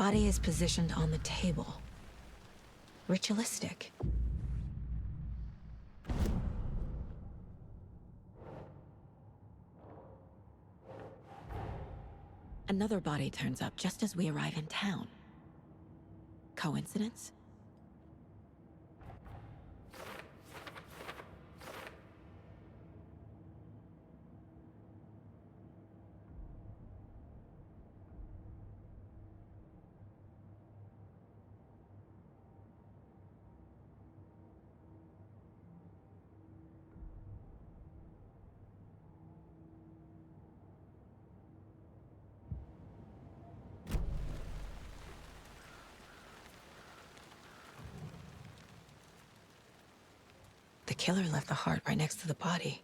Body is positioned on the table. Ritualistic. Another body turns up just as we arrive in town. Coincidence? The killer left the heart right next to the body.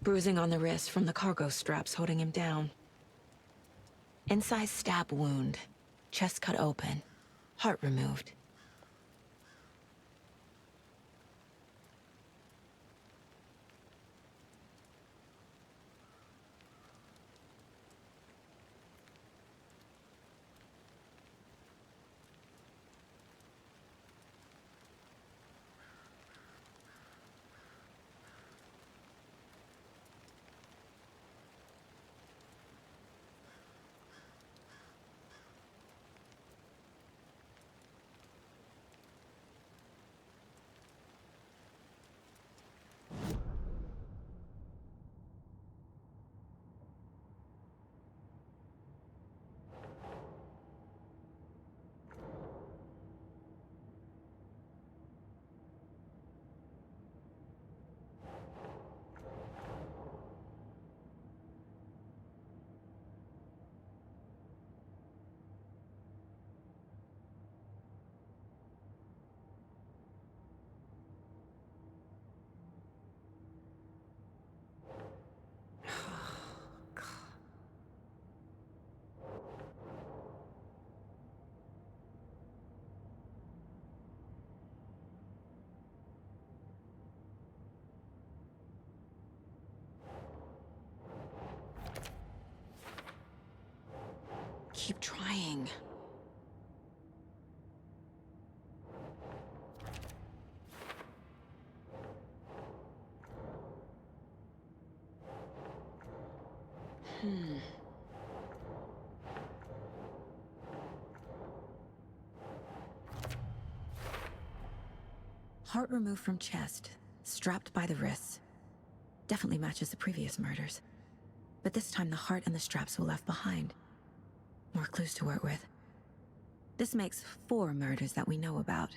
Bruising on the wrist from the cargo straps holding him down. Inside stab wound, chest cut open, heart removed. Keep trying. Heart removed from chest, strapped by the wrists. Definitely matches the previous murders. But this time the heart and the straps were left behind. More clues to work with. This makes 4 murders that we know about.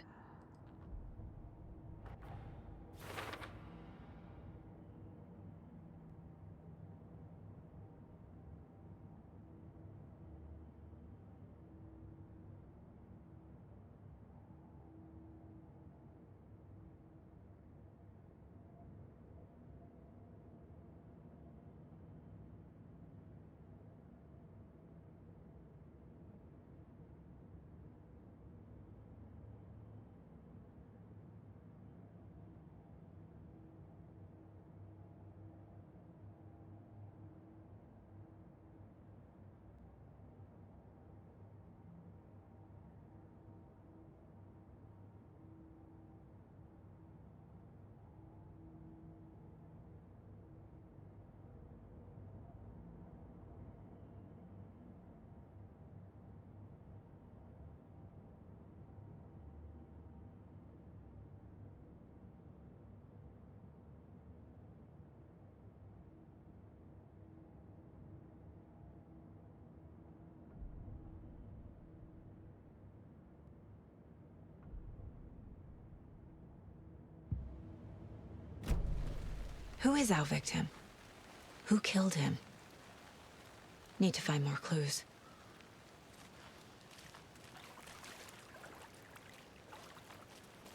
Who is our victim? Who killed him? Need to find more clues.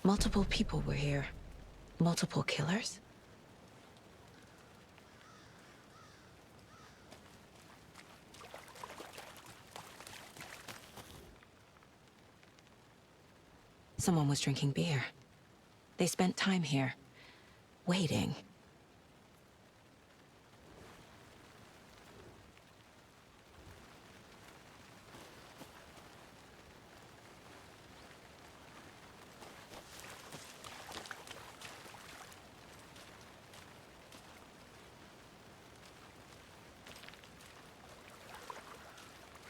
Multiple people were here. Multiple killers? Someone was drinking beer. They spent time here, waiting.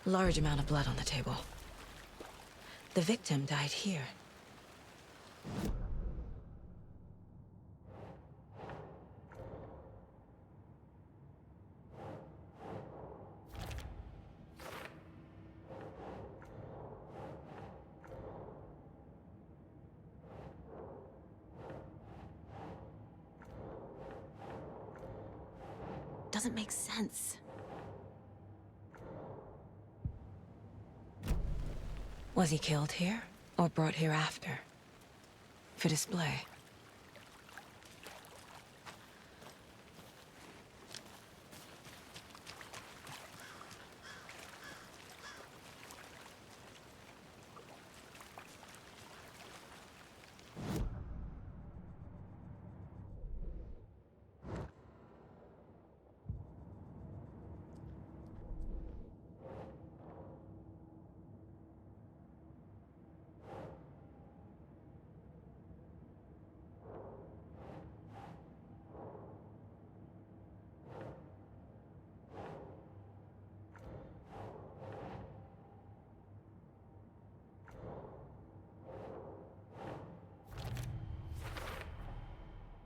Large amount of blood on the table. The victim died here. Doesn't make sense. Was he killed here, or brought here after? For display?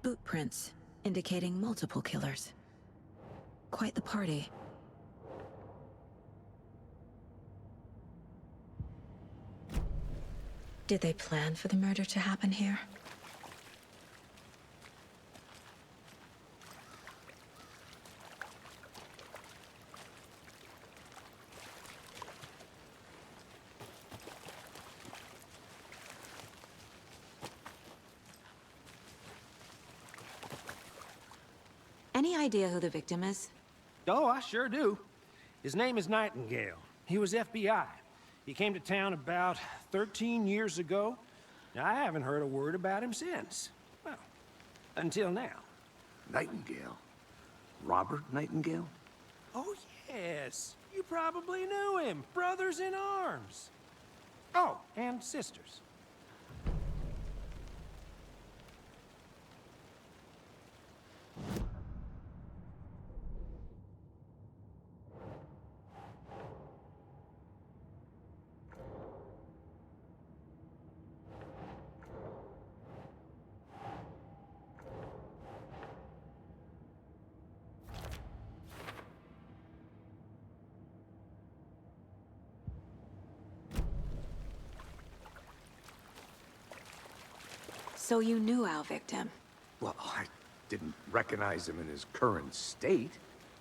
Boot prints, indicating multiple killers. Quite the party. Did they plan for the murder to happen here? Any idea who the victim is? Oh, I sure do. His name is Nightingale. He was FBI. He came to town about 13 years ago. Now, I haven't heard a word about him since. Well, until now. Nightingale? Robert Nightingale? Oh, yes. You probably knew him. Brothers in arms. Oh, and sisters. So you knew our victim? Well, I didn't recognize him in his current state.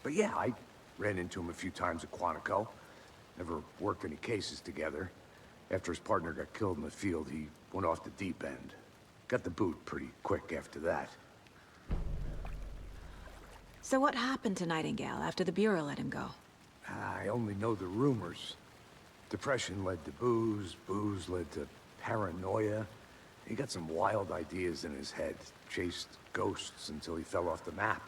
But yeah, I ran into him a few times at Quantico. Never worked any cases together. After his partner got killed in the field, he went off the deep end. Got the boot pretty quick after that. So what happened to Nightingale after the Bureau let him go? I only know the rumors. Depression led to booze, booze led to paranoia. He got some wild ideas in his head, chased ghosts until he fell off the map.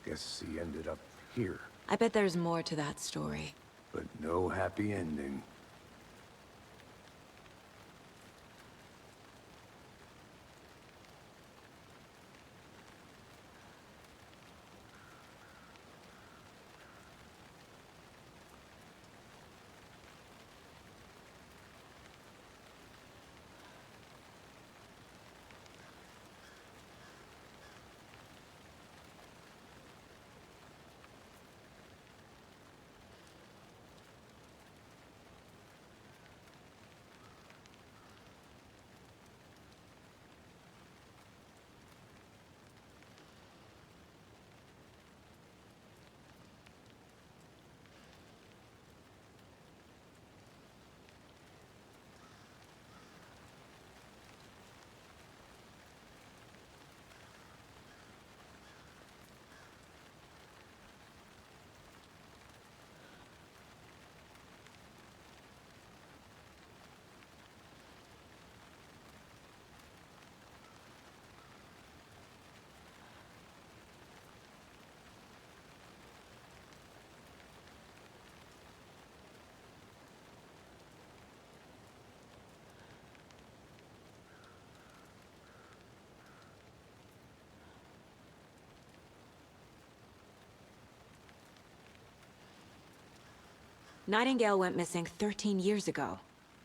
Guess he ended up here. I bet there's more to that story. But no happy ending. Nightingale went missing 13 years ago,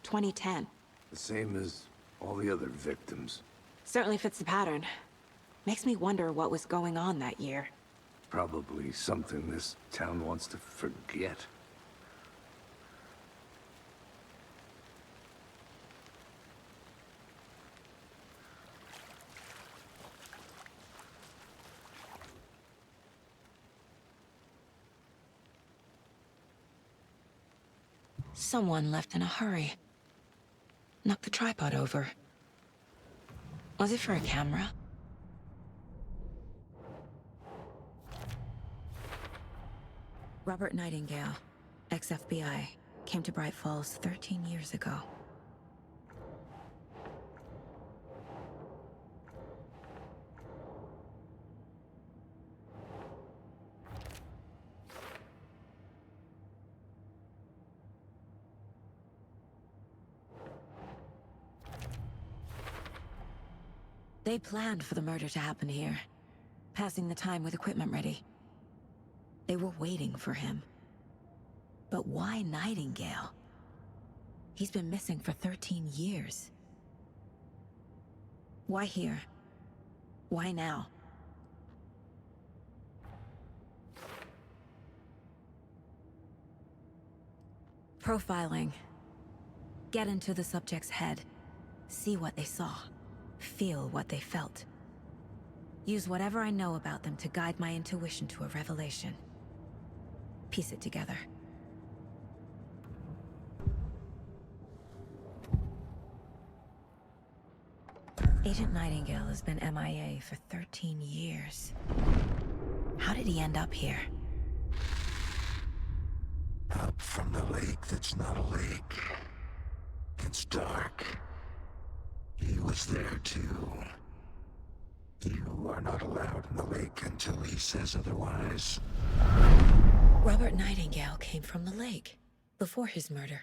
2010. The same as all the other victims. Certainly fits the pattern. Makes me wonder what was going on that year. Probably something this town wants to forget. Someone left in a hurry. Knocked the tripod over. Was it for a camera? Robert Nightingale, ex-FBI, came to Bright Falls 13 years ago. They planned for the murder to happen here, passing the time with equipment ready. They were waiting for him. But why Nightingale? He's been missing for 13 years. Why here? Why now? Profiling. Get into the subject's head. See what they saw. Feel what they felt. Use whatever I know about them to guide my intuition to a revelation. Piece it together. Agent Nightingale has been MIA for 13 years. How did he end up here? Up from the lake that's not a lake. It's dark. He was there too. You are not allowed in the lake until he says otherwise. Robert Nightingale came from the lake, before his murder.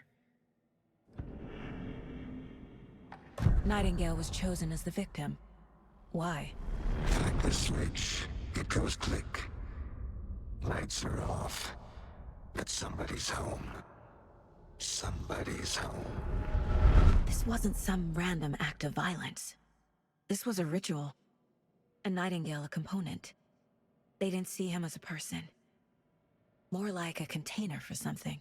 Nightingale was chosen as the victim. Why? Like the switch, it goes click. Lights are off. But somebody's home. Somebody's home. This wasn't some random act of violence. This was a ritual. And Nightingale a component. They didn't see him as a person. More like a container for something.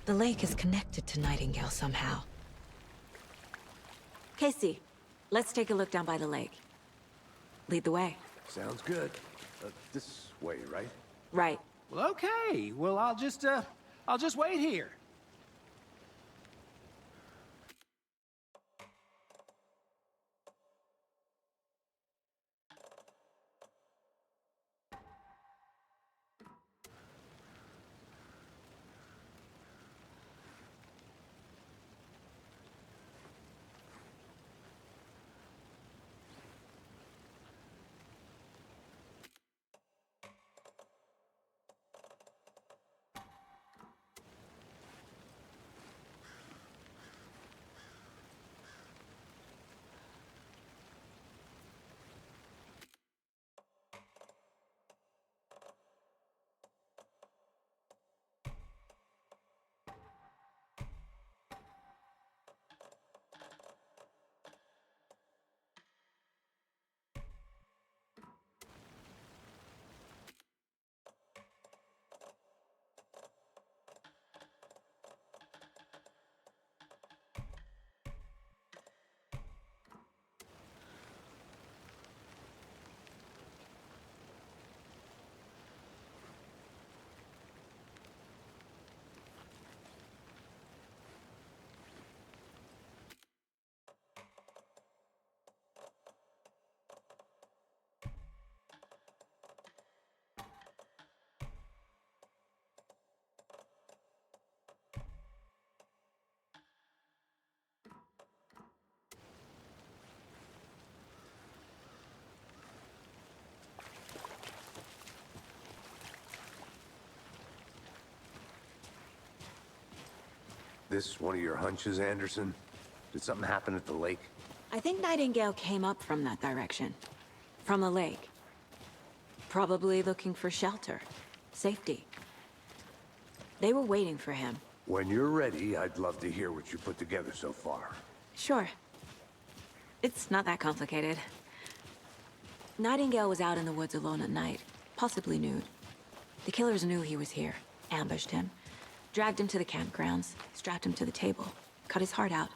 The lake is connected to Nightingale somehow. Casey, let's take a look down by the lake. Lead the way. Sounds good. This way, right? Right. Well, okay. Well, I'll just wait here. This one of your hunches, Anderson? Did something happen at the lake? I think Nightingale came up from that direction. From the lake. Probably looking for shelter. Safety. They were waiting for him. When you're ready, I'd love to hear what you put together so far. Sure. It's not that complicated. Nightingale was out in the woods alone at night, possibly nude. The killers knew he was here, ambushed him, dragged him to the campgrounds, strapped him to the table, cut his heart out.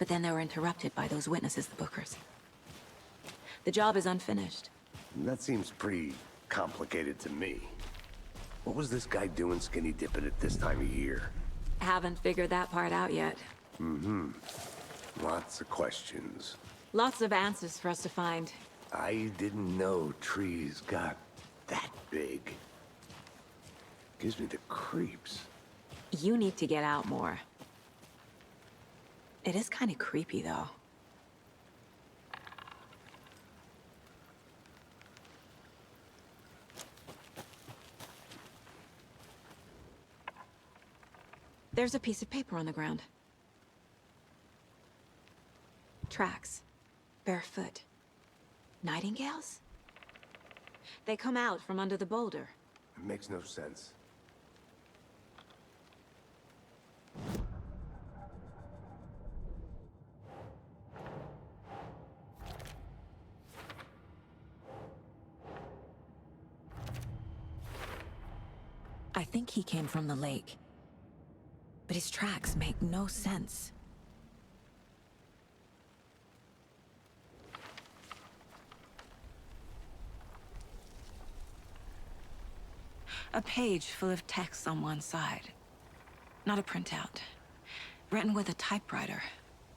But then they were interrupted by those witnesses, the Bookers. The job is unfinished. That seems pretty complicated to me. What was this guy doing skinny dipping at this time of year? Haven't figured that part out yet. Lots of questions. Lots of answers for us to find. I didn't know trees got that big. Gives me the creeps. You need to get out more. It is kind of creepy, though. There's a piece of paper on the ground. Tracks. Barefoot. Nightingales? They come out from under the boulder. It makes no sense. I think he came from the lake. But his tracks make no sense. A page full of text on one side. Not a printout. Written with a typewriter.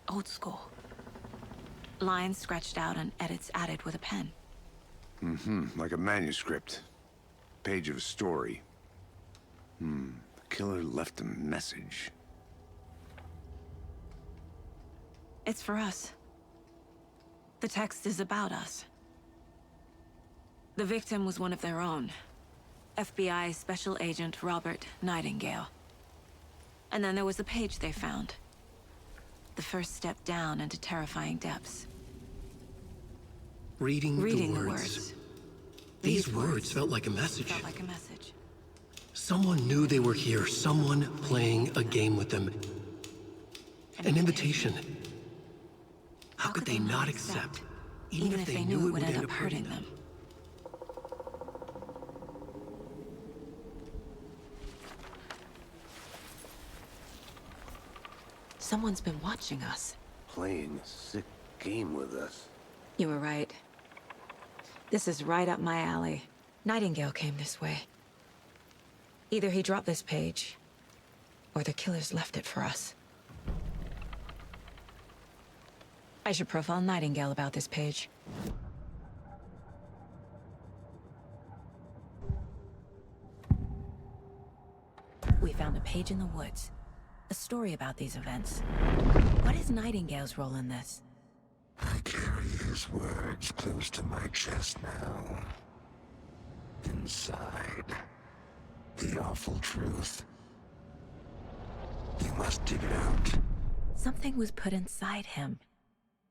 Old school. Lines scratched out and edits added with a pen. Like a manuscript. Page of a story. The killer left a message. It's for us. The text is about us. The victim was one of their own. FBI Special Agent Robert Nightingale. And then there was the page they found. The first step down into terrifying depths. Reading the words. words. These words felt like a message. Felt like a message. Someone knew they were here. Someone playing a game with them. An invitation. How could they not accept? Even if they knew it would end up hurting them. Someone's been watching us. Playing a sick game with us. You were right. This is right up my alley. Nightingale came this way. Either he dropped this page, or the killers left it for us. I should profile Nightingale about this page. We found a page in the woods. A story about these events. What is Nightingale's role in this? I carry his words close to my chest now. Inside, the awful truth. You must dig it out. Something was put inside him.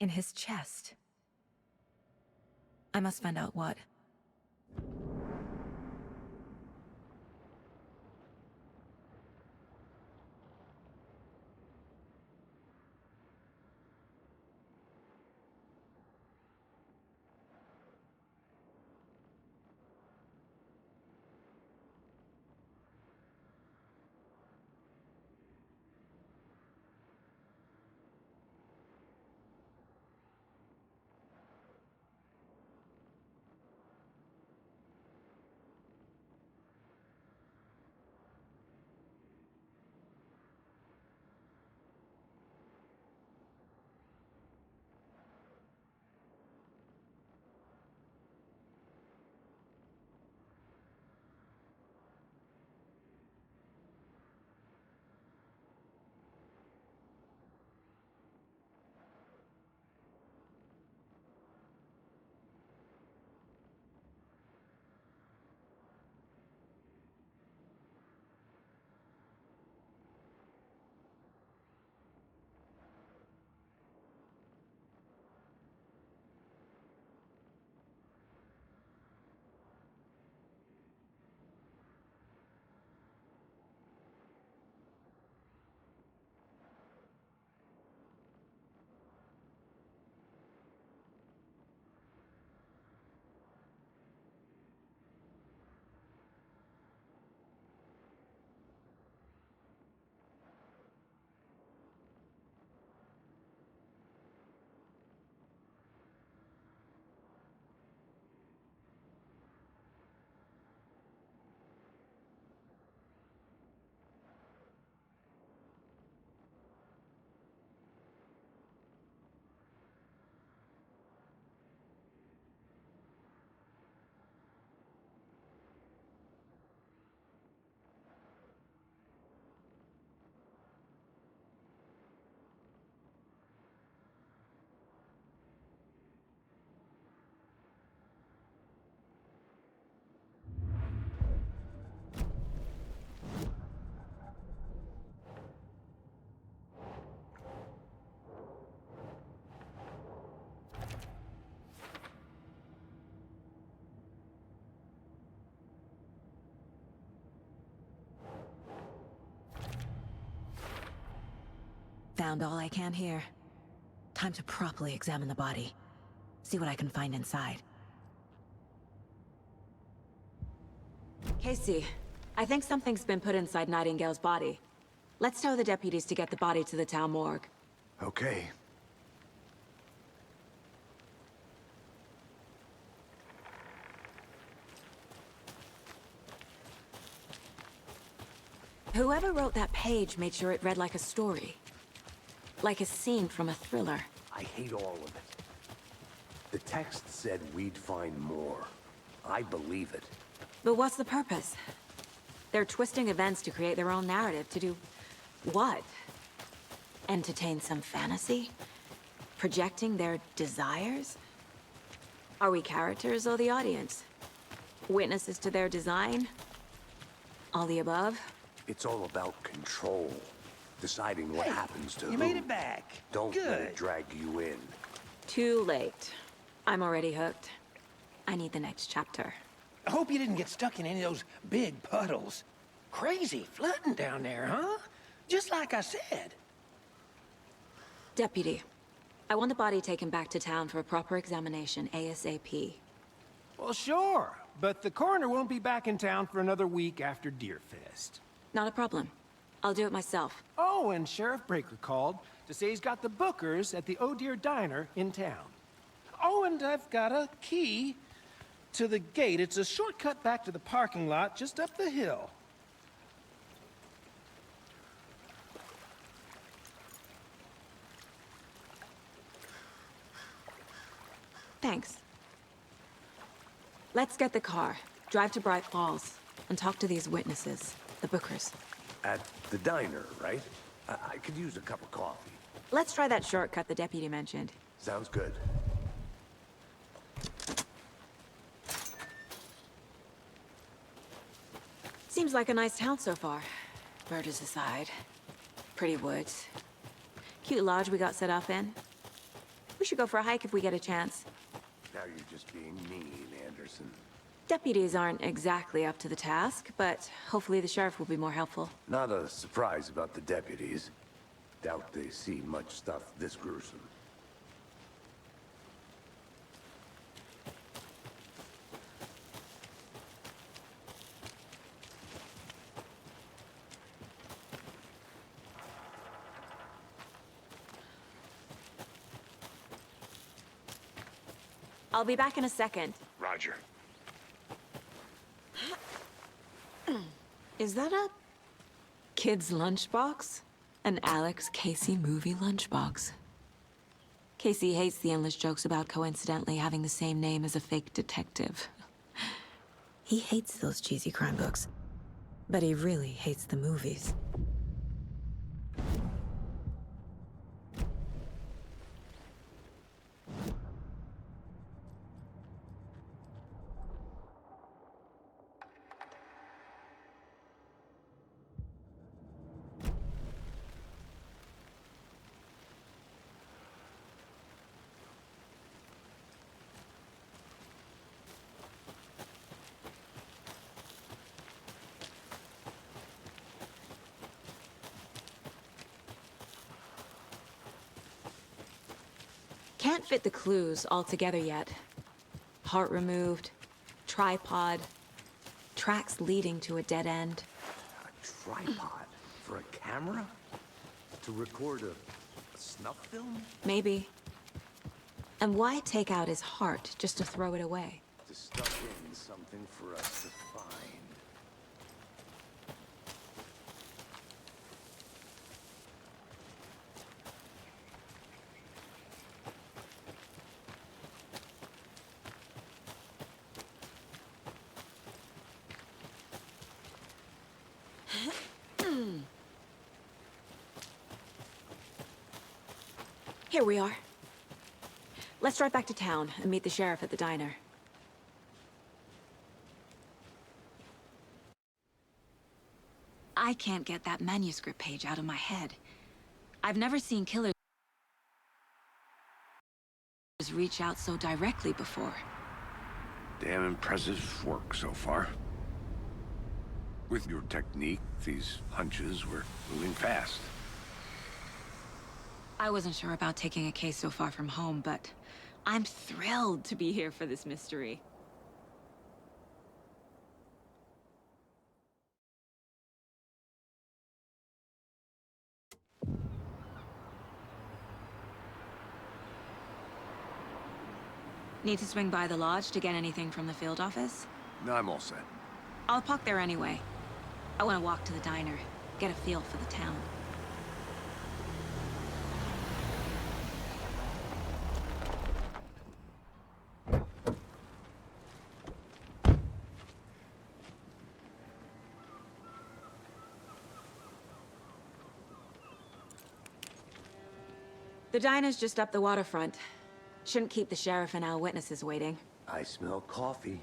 In his chest. I must find out what. sound all I can hear. Time to properly examine the body. See what I can find inside. Casey, I think something's been put inside Nightingale's body. Let's tell the deputies to get the body to the town morgue. Okay. Whoever wrote that page made sure it read like a story. Like a scene from a thriller. I hate all of it. The text said we'd find more. I believe it. But what's the purpose? They're twisting events to create their own narrative to do... what? Entertain some fantasy? Projecting their desires? Are we characters or the audience? Witnesses to their design? All the above? It's all about control. Deciding what happens to You made it back. Don't let Good. it drag you in. Too late. I'm already hooked. I need the next chapter. I hope you didn't get stuck in any of those big puddles. Crazy flooding down there, huh? Just like I said. Deputy, I want the body taken back to town for a proper examination ASAP. Well, sure, but the coroner won't be back in town for another week after Deerfest. Not a problem. I'll do it myself. Oh, and Sheriff Breaker called to say he's got the bookers at the Oh Dear Diner in town. Oh, and I've got a key to the gate. It's a shortcut back to the parking lot just up the hill. Thanks. Let's get the car, drive to Bright Falls, and talk to these witnesses, the bookers. At the diner, right? I could use a cup of coffee. Let's try that shortcut the deputy mentioned. Sounds good. Seems like a nice town so far. Murders aside. Pretty woods. Cute lodge we got set up in. We should go for a hike if we get a chance. Now you're just being mean, Anderson. Deputies aren't exactly up to the task, but hopefully the sheriff will be more helpful. Not a surprise about the deputies. Doubt they see much stuff this gruesome. I'll be back in a second. Roger. Is that a kid's lunchbox? An Alex Casey movie lunchbox. Casey hates the endless jokes about coincidentally having the same name as a fake detective. He hates those cheesy crime books, but he really hates the movies. Can't fit the clues all together yet. Heart removed, tripod, tracks leading to a dead end. A tripod? For a camera? To record a snuff film? Maybe. And why take out his heart just to throw it away? To stuff in something for us to find. Here we are. Let's drive back to town and meet the sheriff at the diner. I can't get that manuscript page out of my head. I've never seen killers reach out so directly before. Damn impressive work so far. With your technique, these hunches were moving fast. I wasn't sure about taking a case so far from home, but I'm thrilled to be here for this mystery. Need to swing by the lodge to get anything from the field office? No, I'm all set. I'll park there anyway. I want to walk to the diner, get a feel for the town. The diner's just up the waterfront. Shouldn't keep the sheriff and our witnesses waiting. I smell coffee.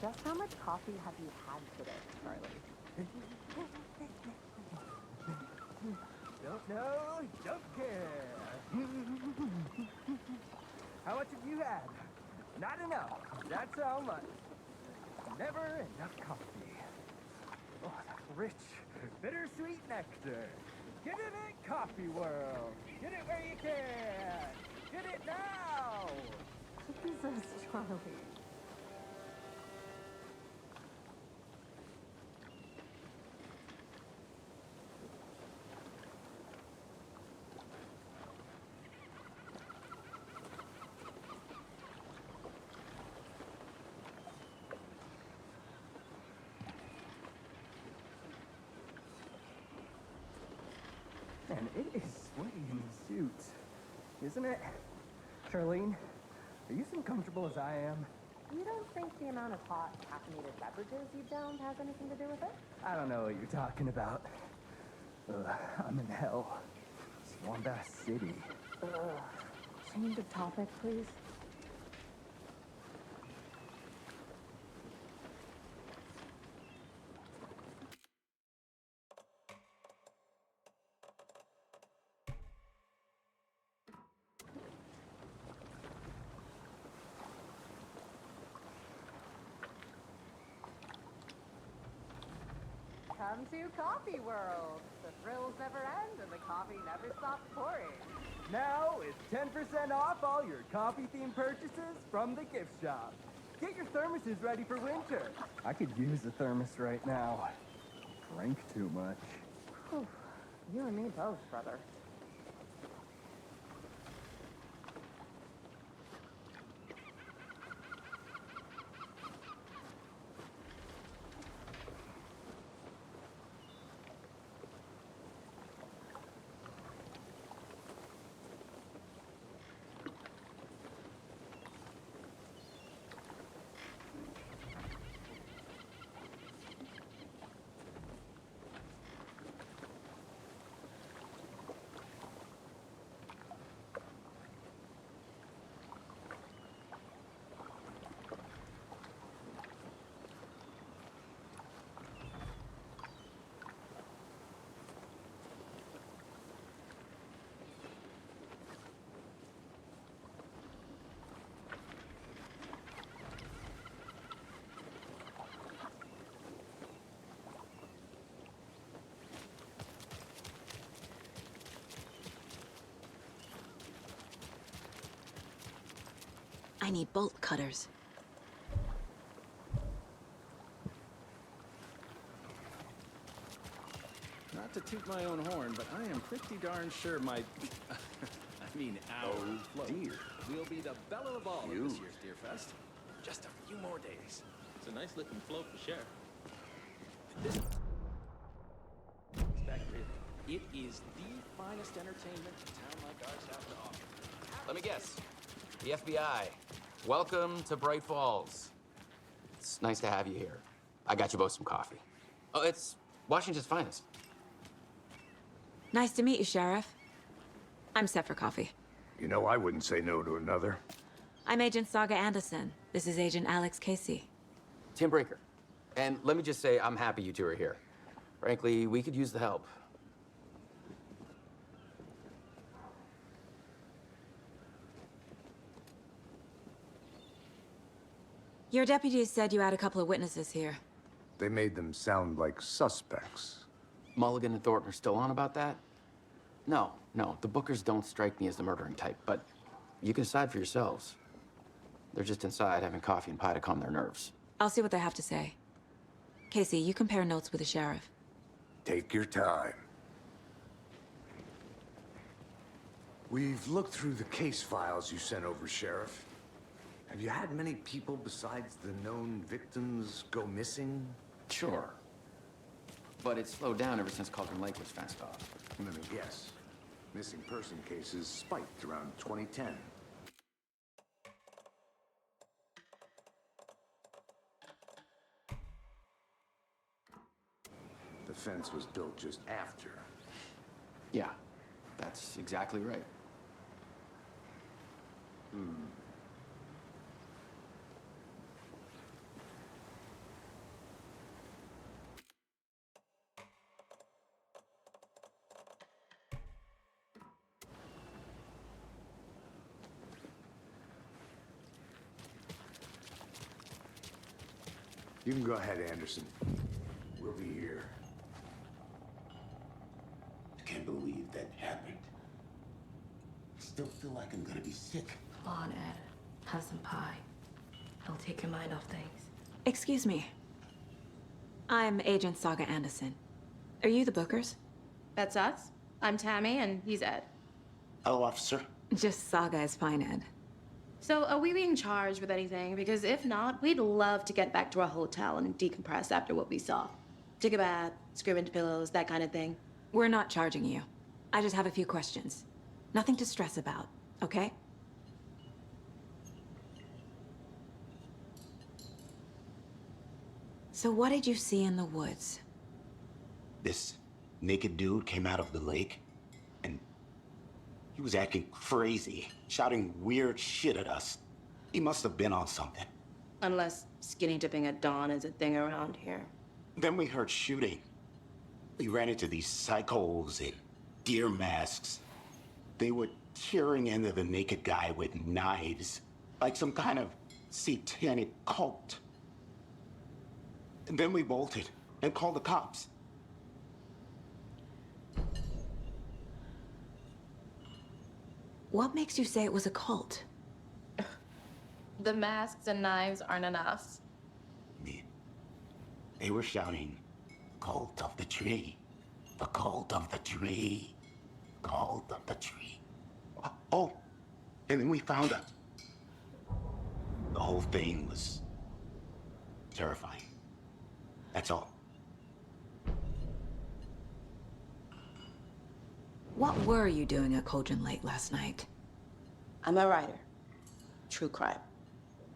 Just how much coffee have you had today, Charlie? Don't know, don't care. How much have you had? Not enough. That's how much. Never enough coffee. Oh, that rich, bittersweet nectar. Get it at Coffee World. Get it where you can. Get it now. Jesus, Charlie. Man, it is sweaty in the suit, isn't it? Charlene, are you as uncomfortable as I am? You don't think the amount of hot, caffeinated beverages you downed has anything to do with it? I don't know what you're talking about. I'm in hell. Swamp Ass City. Change of topic, please. Come to Coffee World. The thrills never end and the coffee never stops pouring. Now it's 10% off all your coffee-themed purchases from the gift shop. Get your thermoses ready for winter. I could use a thermos right now. Drank too much. Whew. You and me both, brother. I need bolt cutters. Not to toot my own horn, but I am pretty darn sure my... I mean, our float dear. will be the belle of all of You. this year's Deer Fest. Just a few more days. It's a nice looking float for share. This... Back really. It is the finest entertainment a town like ours has to offer. Let me guess. The FBI. Welcome to Bright Falls. It's nice to have you here. I got you both some coffee. Oh, it's Washington's finest. Nice to meet you, Sheriff. I'm set for coffee. You know, I wouldn't say no to another. I'm Agent Saga Anderson. This is Agent Alex Casey. Tim Breaker. And let me just say, I'm happy you two are here. Frankly, we could use the help. Your deputies said you had a couple of witnesses here. They made them sound like suspects. Mulligan and Thornton are still on about that? No, the Bookers don't strike me as the murdering type, but you can decide for yourselves. They're just inside having coffee and pie to calm their nerves. I'll see what they have to say. Casey, you compare notes with the sheriff. Take your time. We've looked through the case files you sent over, Sheriff. Have you had many people besides the known victims go missing? Sure. But it's slowed down ever since Cauldron Lake was fenced off. Let me guess. Missing person cases spiked around 2010. The fence was built just after. Yeah, that's exactly right. You can go ahead, Anderson. We'll be here. I can't believe that happened. Still feel like I'm gonna be sick. Come on, Ed. Have some pie. It'll take your mind off things. Excuse me. I'm Agent Saga Anderson. Are you the Bookers? That's us. I'm Tammy, and he's Ed. Hello, officer. Just Saga is fine, Ed. So, are we being charged with anything? Because if not, we'd love to get back to our hotel and decompress after what we saw. Take a bath, scream into pillows, that kind of thing. We're not charging you. I just have a few questions. Nothing to stress about, okay? So what did you see in the woods? This naked dude came out of the lake, and he was acting crazy, shouting weird shit at us. He must have been on something. Unless skinny dipping at dawn is a thing around here. Then we heard shooting. We ran into these psychos in deer masks. They were tearing into the naked guy with knives, like some kind of satanic cult. And then we bolted and called the cops. What makes you say it was a cult? The masks and knives aren't enough. They were shouting, "Cult of the tree." The cult of the tree. Cult of the tree. Oh, and then we found out. The whole thing was terrifying. That's all. What were you doing at Cauldron Lake last night? I'm a writer. True crime.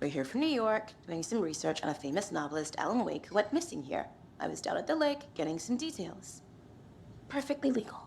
We're here from New York, doing some research on a famous novelist, Alan Wake, who went missing here. I was down at the lake, getting some details. Perfectly legal.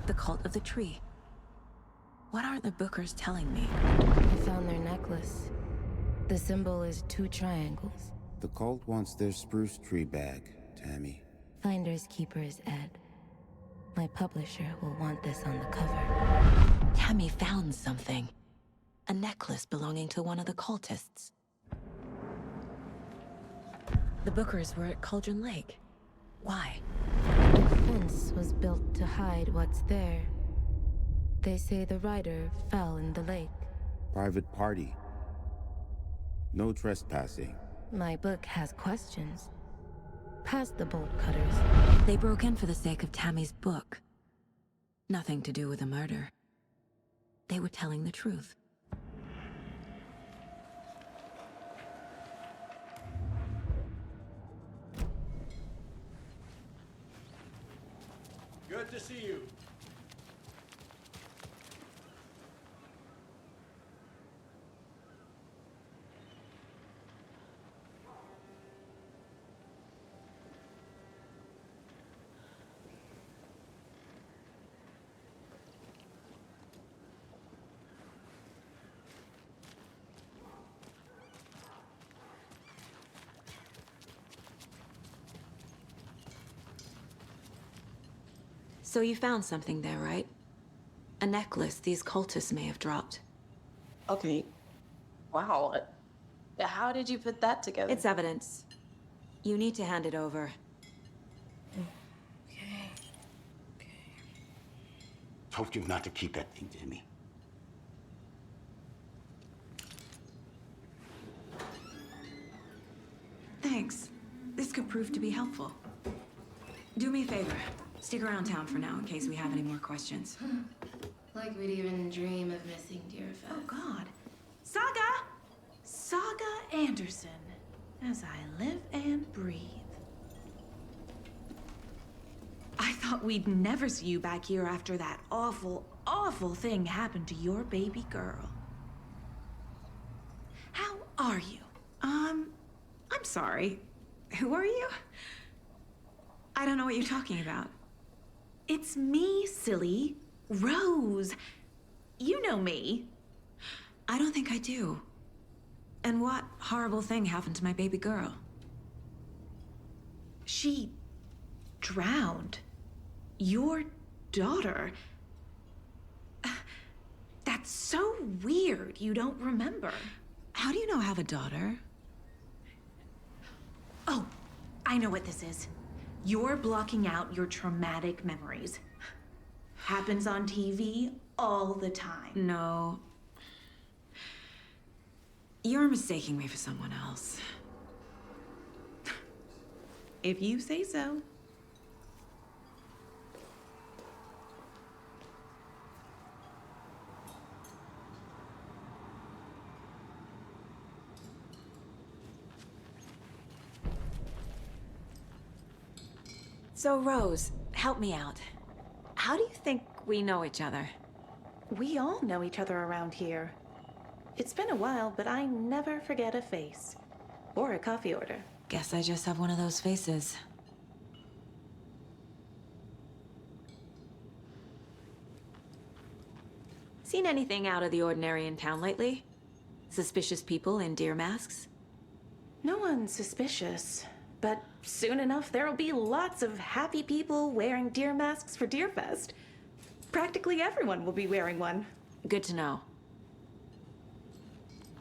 The cult of the tree. What aren't the Bookers telling me? I found their necklace. The symbol is 2 triangles. The cult wants their spruce tree back, Tammy. Finders keepers, Ed. My publisher will want this on the cover. Tammy found something. A necklace belonging to one of the cultists. The Bookers were at Cauldron Lake. Why? The fence was built to hide what's there. They say the rider fell in the lake. Private party. No trespassing. My book has questions. Past the bolt cutters. They broke in for the sake of Tammy's book. Nothing to do with a murder. They were telling the truth. Good to see you. So you found something there, right? A necklace these cultists may have dropped. Okay. Wow. How did you put that together? It's evidence. You need to hand it over. Okay. Told you not to keep that thing, Jimmy. Thanks. This could prove to be helpful. Do me a favor. Stick around town for now in case we have any more questions. Like we'd even dream of missing dear Fez. Oh, God. Saga Anderson. As I live and breathe. I thought we'd never see you back here after that awful, awful thing happened to your baby girl. How are you? I'm sorry. Who are you? I don't know what you're talking about. It's me, silly. Rose. You know me. I don't think I do. And what horrible thing happened to my baby girl? She drowned. Your daughter. That's so weird you don't remember. How do you know I have a daughter? Oh, I know what this is. You're blocking out your traumatic memories. Happens on TV all the time. No. You're mistaking me for someone else. If you say so. So, Rose, help me out. How do you think we know each other? We all know each other around here. It's been a while, but I never forget a face. Or a coffee order. Guess I just have one of those faces. Seen anything out of the ordinary in town lately? Suspicious people in deer masks? No one's suspicious. But soon enough, there'll be lots of happy people wearing deer masks for Deerfest. Practically everyone will be wearing one. Good to know.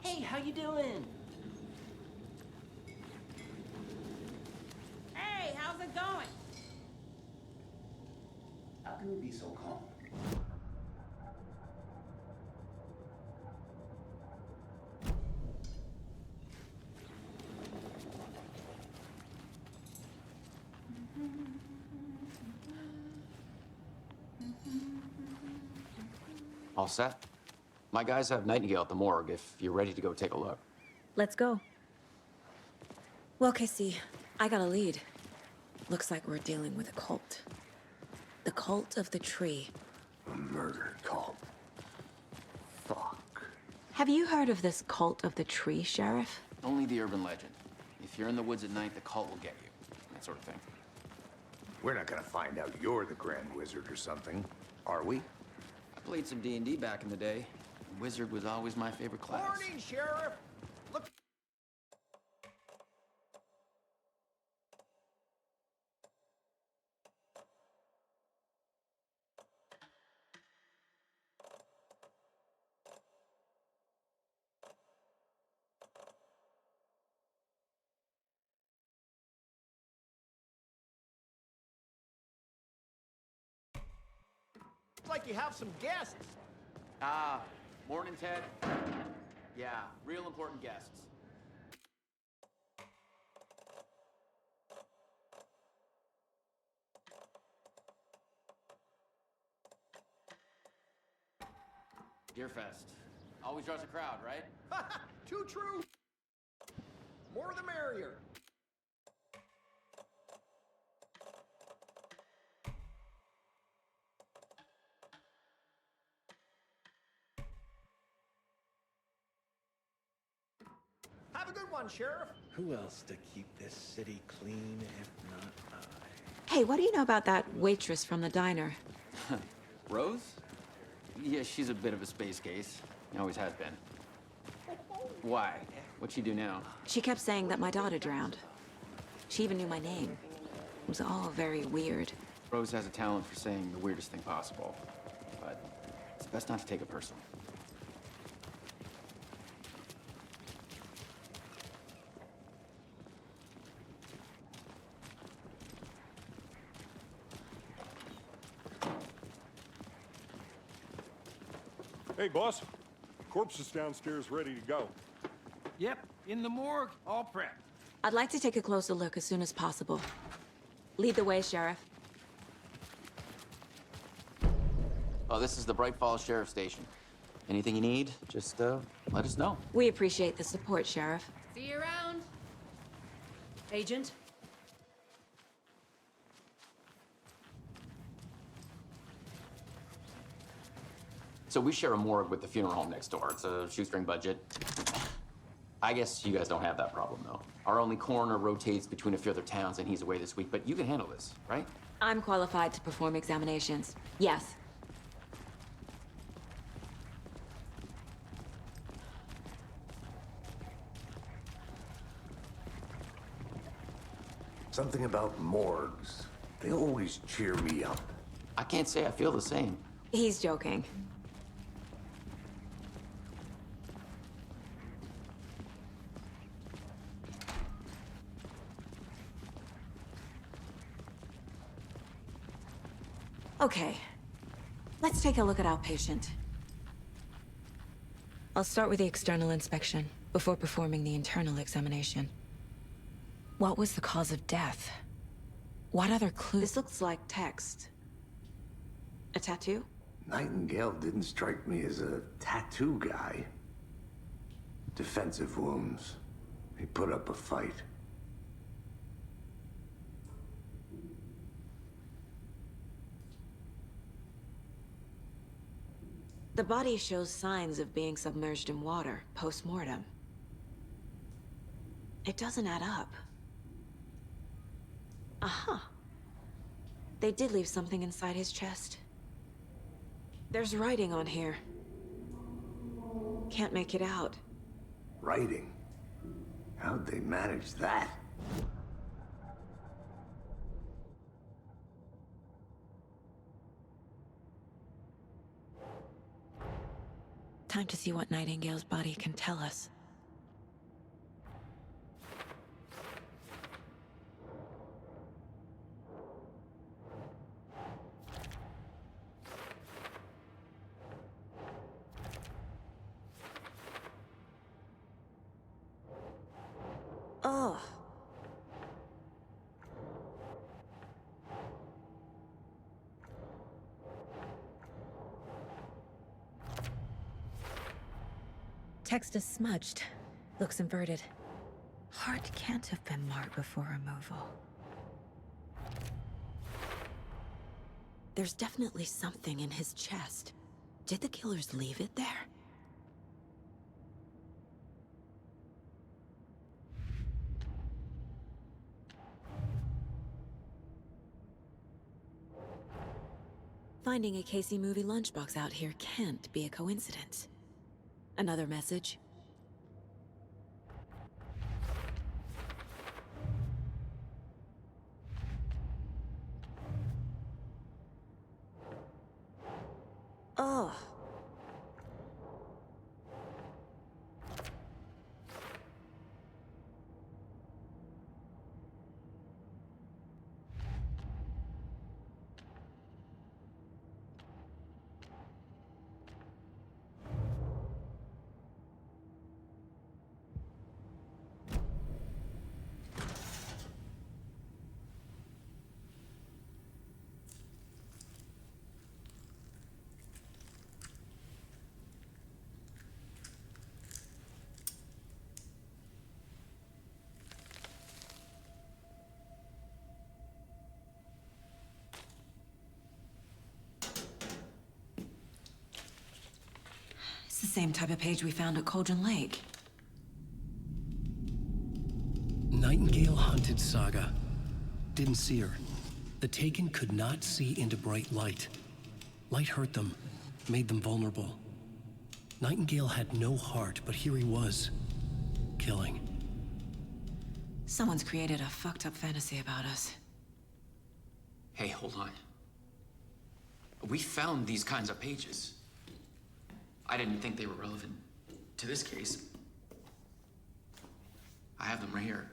Hey, how you doing? Hey, how's it going? How can you be so calm? All set? My guys have Nightingale at the morgue if you're ready to go take a look. Let's go. Well, Casey, I got a lead. Looks like we're dealing with a cult. The cult of the tree. A murder cult. Fuck. Have you heard of this cult of the tree, Sheriff? Only the urban legend. If you're in the woods at night, the cult will get you. That sort of thing. We're not gonna find out you're the Grand Wizard or something, are we? I played some D&D back in the day. Wizard was always my favorite class. Morning, Sheriff! Look. Like you have some guests. Ah, morning, Ted. Yeah, real important guests. Deerfest. Always draws a crowd, right? Too true. More the merrier. Have a good one, Sheriff. Who else to keep this city clean if not I? Hey, what do you know about that waitress from the diner? Rose? Yeah, she's a bit of a space case. Always has been. Why? What'd she do now? She kept saying that my daughter drowned. She even knew my name. It was all very weird. Rose has a talent for saying the weirdest thing possible. But it's best not to take it personally. Hey, boss. Corpse is downstairs ready to go. Yep, in the morgue, all prepped. I'd like to take a closer look as soon as possible. Lead the way, Sheriff. Oh, this is the Bright Falls Sheriff Station. Anything you need, just let us know. We appreciate the support, Sheriff. See you around. Agent? So we share a morgue with the funeral home next door. It's a shoestring budget. I guess you guys don't have that problem, though. Our only coroner rotates between a few other towns, and he's away this week, but you can handle this, right? I'm qualified to perform examinations. Yes. Something about morgues. They always cheer me up. I can't say I feel the same. He's joking. Okay, let's take a look at our patient. I'll start with the external inspection before performing the internal examination. What was the cause of death? What other clues? This looks like text. A tattoo? Nightingale didn't strike me as a tattoo guy. Defensive wounds. He put up a fight. The body shows signs of being submerged in water, post-mortem. It doesn't add up. Uh-huh. They did leave something inside his chest. There's writing on here. Can't make it out. Writing? How'd they manage that? Time to see what Nightingale's body can tell us. Oh. Text is smudged. Looks inverted. Heart can't have been marked before removal. There's definitely something in his chest. Did the killers leave it there? Finding a Casey movie lunchbox out here can't be a coincidence. Another message. Oh. The same type of page we found at Cauldron Lake. Nightingale hunted Saga. Didn't see her. The Taken could not see into bright light. Light hurt them, made them vulnerable. Nightingale had no heart, but here he was, killing. Someone's created a fucked up fantasy about us. Hey, hold on. We found these kinds of pages. I didn't think they were relevant to this case. I have them right here.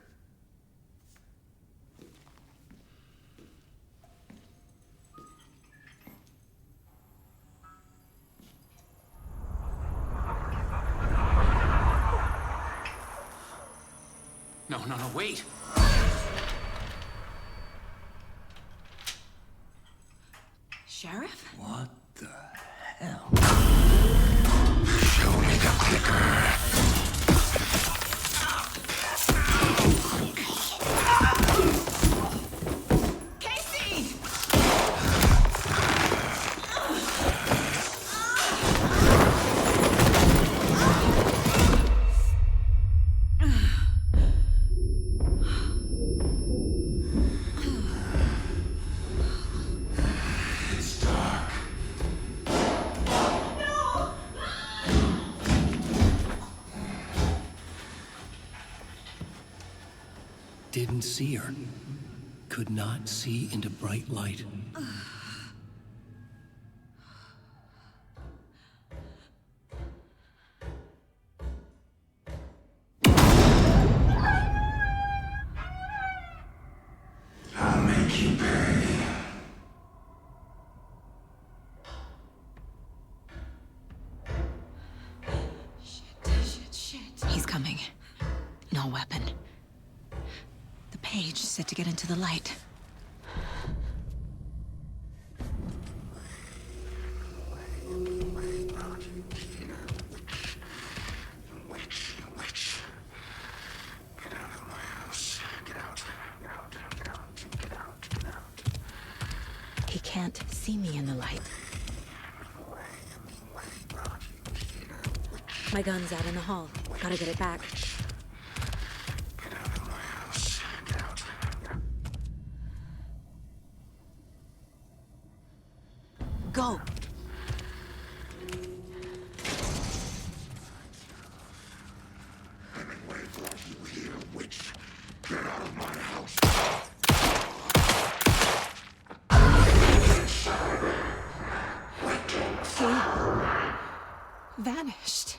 No, wait! Sheriff? What the hell? Show me the clicker. Casey! It's dark. Didn't see her. Could not see into bright light. I'll make you pay. Shit. He's coming. No weapon. The page said to get into the light. Witch. Get out of my house. Get out. He can't see me in the light. My gun's out in the hall. Gotta get it back. Get out of my house. Get out. Go! Hemingway brought you here, witch. Get out of my house. He vanished.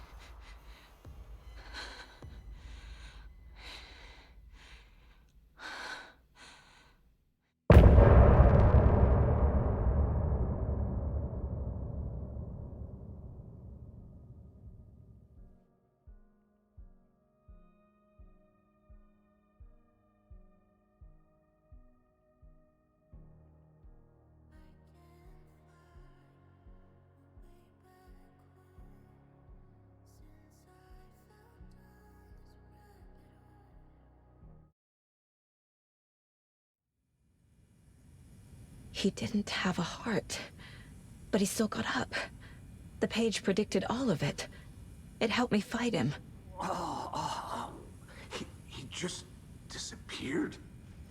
He didn't have a heart, but he still got up. The page predicted all of it. It helped me fight him. He just disappeared?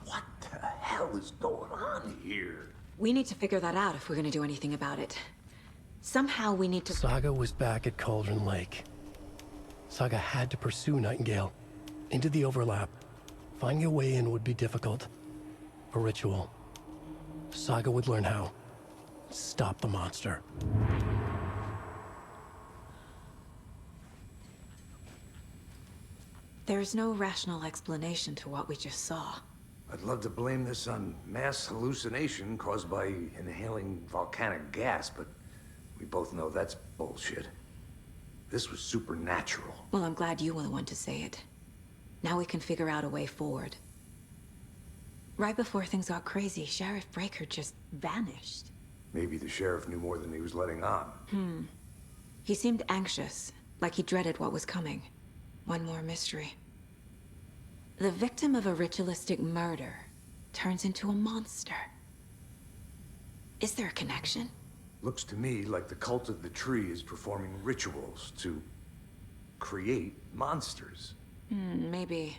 What the hell is going on here? We need to figure that out if we're gonna do anything about it. Somehow we need to... Saga was back at Cauldron Lake. Saga had to pursue Nightingale into the overlap. Finding a way in would be difficult. A ritual. Saga would learn how. Stop the monster. There's no rational explanation to what we just saw. I'd love to blame this on mass hallucination caused by inhaling volcanic gas, but we both know that's bullshit. This was supernatural. Well, I'm glad you were the one to say it. Now we can figure out a way forward. Right before things got crazy, Sheriff Breaker just vanished. Maybe the sheriff knew more than he was letting on. He seemed anxious, like he dreaded what was coming. One more mystery. The victim of a ritualistic murder turns into a monster. Is there a connection? Looks to me like the cult of the tree is performing rituals to create monsters. Maybe.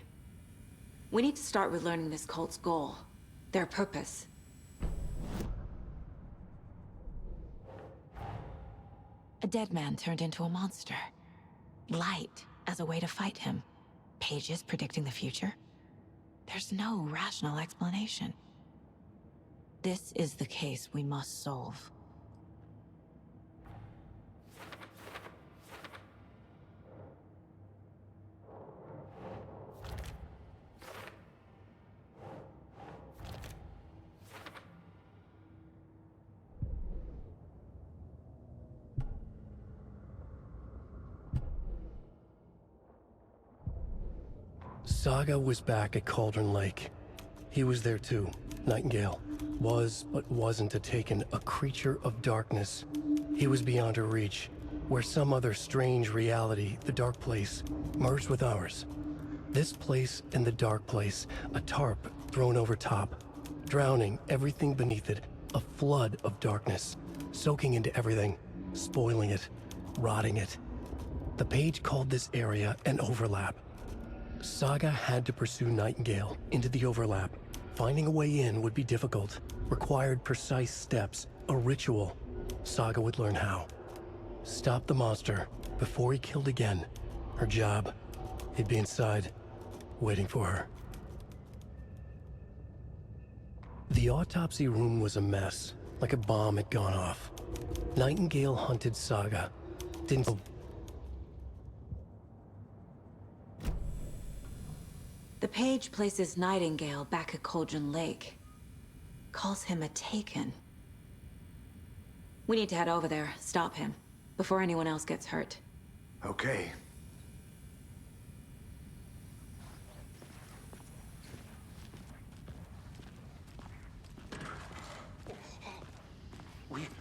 We need to start with learning this cult's goal, their purpose. A dead man turned into a monster. Light as a way to fight him. Pages predicting the future. There's no rational explanation. This is the case we must solve. Saga was back at Cauldron Lake. He was there too. Nightingale was, but wasn't a Taken, a creature of darkness. He was beyond her reach, where some other strange reality, the dark place, merged with ours. This place and the dark place, a tarp thrown over top, drowning everything beneath it, a flood of darkness, soaking into everything, spoiling it, rotting it. The page called this area an overlap. Saga had to pursue Nightingale into the overlap. Finding a way in would be difficult, required precise steps, a ritual. Saga would learn how. Stop the monster before he killed again. Her job, he'd be inside, waiting for her. The autopsy room was a mess, like a bomb had gone off. Nightingale hunted Saga. Didn't... The page places Nightingale back at Cauldron Lake. Calls him a Taken. We need to head over there, stop him, before anyone else gets hurt. Okay.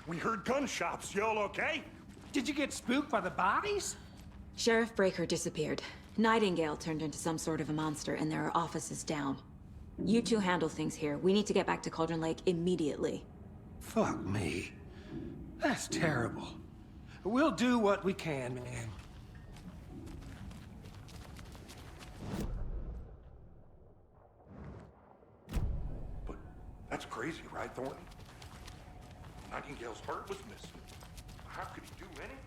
We heard gunshots. Y'all okay? Did you get spooked by the bodies? Sheriff Breaker disappeared. Nightingale turned into some sort of a monster, and there are offices down. You two handle things here. We need to get back to Cauldron Lake immediately. Fuck me. That's terrible. We'll do what we can, man. crazy, right, Thornton? Nightingale's heart was missing. How could he do anything?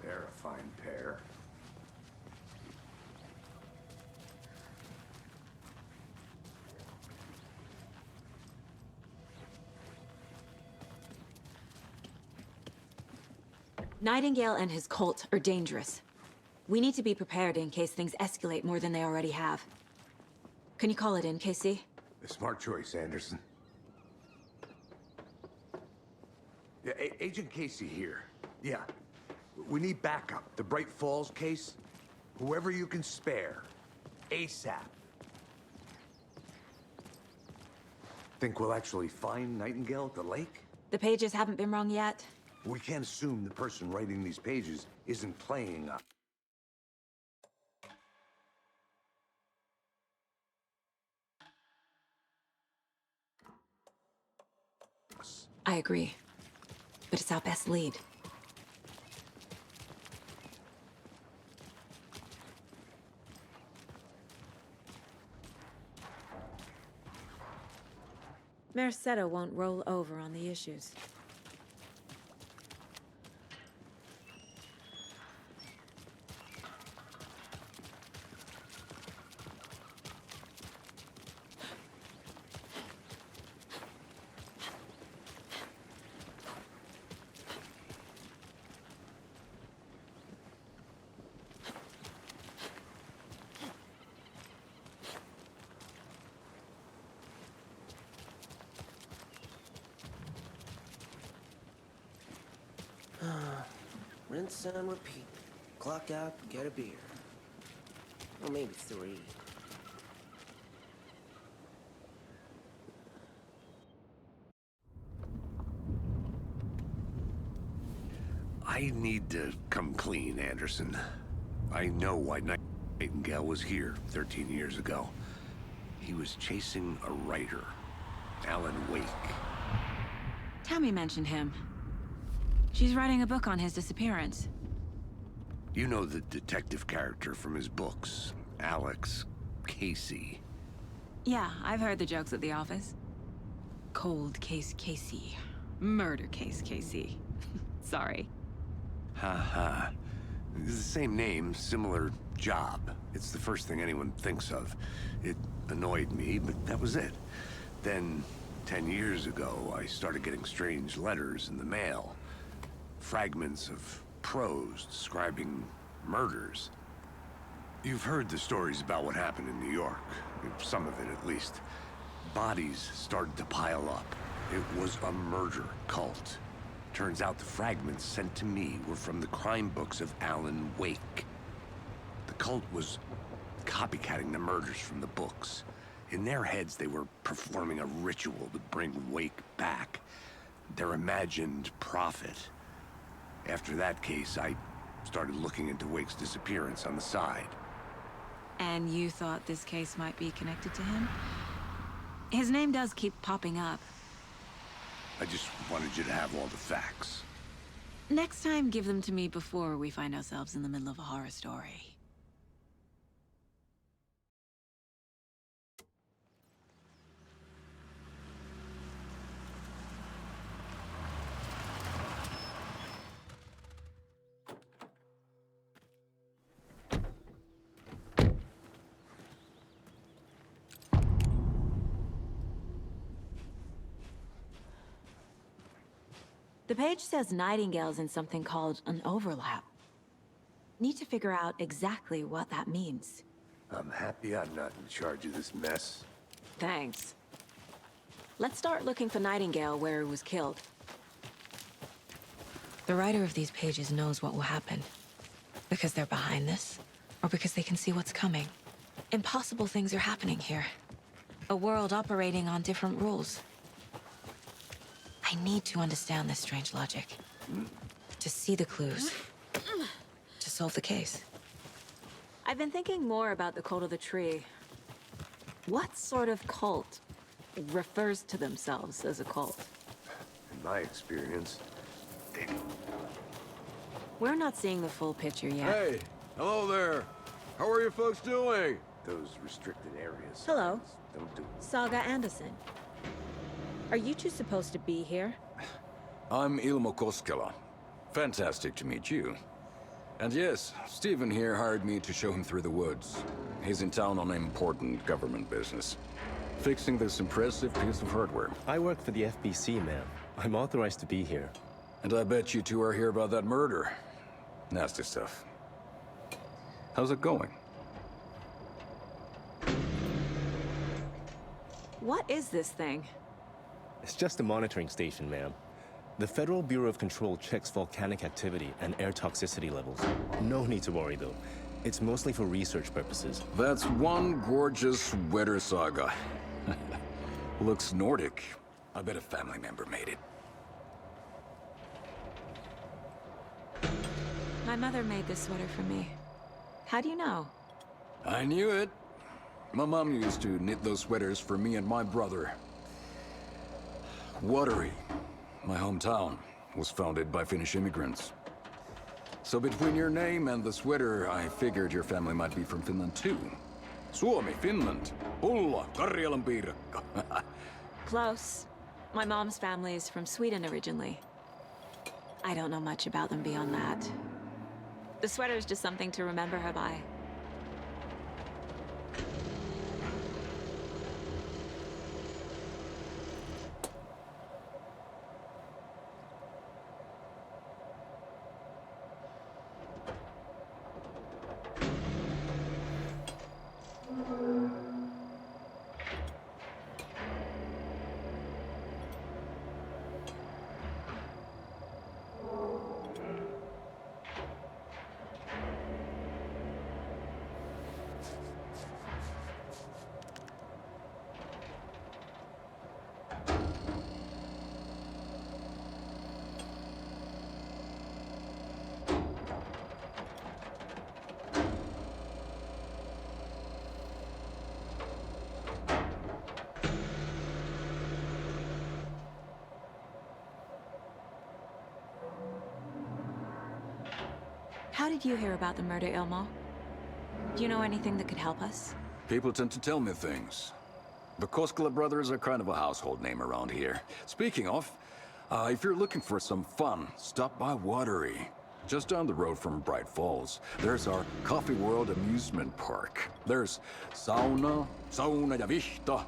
They're a fine pair. Nightingale and his cult are dangerous. We need to be prepared in case things escalate more than they already have. Can you call it in, KC? A smart choice, Anderson. Yeah, Agent Casey here. Yeah. We need backup. The Bright Falls case. Whoever you can spare. ASAP. Think we'll actually find Nightingale at the lake? The pages haven't been wrong yet. We can't assume the person writing these pages isn't playing up. I agree. But it's our best lead. Mercado won't roll over on the issues. Rinse and repeat. Clock out, get a beer. Or maybe 3. I need to come clean, Anderson. I know why Nightingale was here 13 years ago. He was chasing a writer, Alan Wake. Tammy mentioned him. She's writing a book on his disappearance. You know the detective character from his books, Alex Casey. Yeah, I've heard the jokes at the office. Cold case Casey. Murder case Casey. Sorry. Ha. It's the same name, similar job. It's the first thing anyone thinks of. It annoyed me, but that was it. Then, 10 years ago, I started getting strange letters in the mail. Fragments of prose describing murders. You've heard the stories about what happened in New York. Some of it, at least. Bodies started to pile up. It was a murder cult. Turns out the fragments sent to me were from the crime books of Alan Wake. The cult was copycatting the murders from the books. In their heads, they were performing a ritual to bring Wake back. Their imagined prophet. After that case, I started looking into Wake's disappearance on the side. And you thought this case might be connected to him? His name does keep popping up. I just wanted you to have all the facts. Next time, give them to me before we find ourselves in the middle of a horror story. The page says Nightingale's in something called an overlap. Need to figure out exactly what that means. I'm happy I'm not in charge of this mess. Thanks. Let's start looking for Nightingale where he was killed. The writer of these pages knows what will happen. Because they're behind this, or because they can see what's coming. Impossible things are happening here. A world operating on different rules. I need to understand this strange logic. To see the clues. To solve the case. I've been thinking more about the cult of the tree. What sort of cult refers to themselves as a cult? In my experience, we're not seeing the full picture yet. Hey, hello there. How are you folks doing? Those restricted areas. Hello. Don't do it. Saga Anderson. Are you two supposed to be here? I'm Ilmo Koskela. Fantastic to meet you. And yes, Stephen here hired me to show him through the woods. He's in town on important government business. Fixing this impressive piece of hardware. I work for the FBC, ma'am. I'm authorized to be here. And I bet you two are here about that murder. Nasty stuff. How's it going? What is this thing? It's just a monitoring station, ma'am. The Federal Bureau of Control checks volcanic activity and air toxicity levels. No need to worry, though. It's mostly for research purposes. That's one gorgeous weather saga. Looks Nordic. I bet a family member made it. My mother made this sweater for me. How do you know? I knew it. My mom used to knit those sweaters for me and my brother. Watery, my hometown, was founded by Finnish immigrants. So between your name and the sweater, I figured your family might be from Finland too. Suomi, Finland. Pulla, Karjalan piirakka. Close. My mom's family is from Sweden originally. I don't know much about them beyond that. The sweater is just something to remember her by. How did you hear about the murder, Ilmo? Do you know anything that could help us? People tend to tell me things. The Koskela brothers are kind of a household name around here. Speaking of, if you're looking for some fun, stop by Watery. Just down the road from Bright Falls, there's our Coffee World amusement park. There's sauna ja vihta.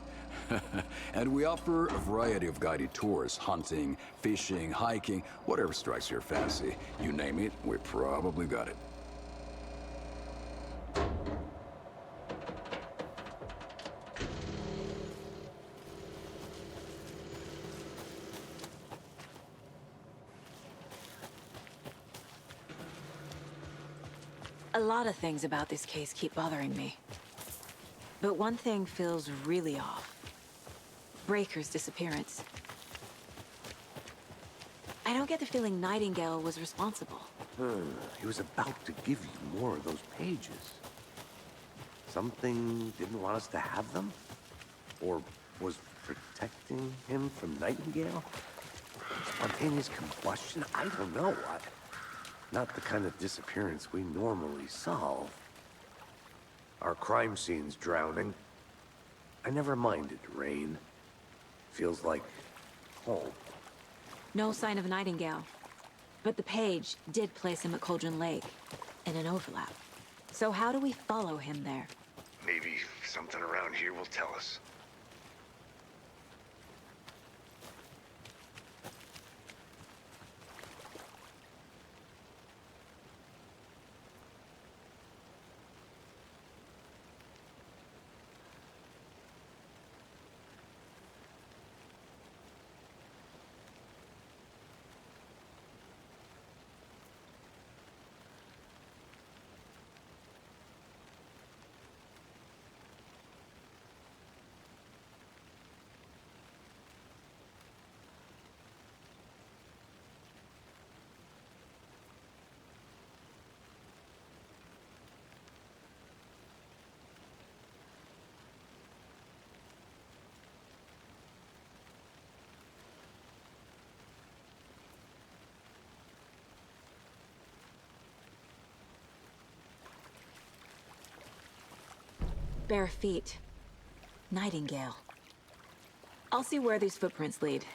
And we offer a variety of guided tours, hunting, fishing, hiking, whatever strikes your fancy. You name it, we probably got it. A lot of things about this case keep bothering me. But one thing feels really off. Breaker's disappearance. I don't get the feeling Nightingale was responsible. He was about to give you more of those pages. Something didn't want us to have them? Or was protecting him from Nightingale? Spontaneous combustion? I don't know. Not the kind of disappearance we normally solve. Our crime scene's drowning. I never minded rain. Feels like home. No sign of Nightingale. But the page did place him at Cauldron Lake, in an overlap. So how do we follow him there? Maybe something around here will tell us. bare feet. Nightingale. I'll see where these footprints lead.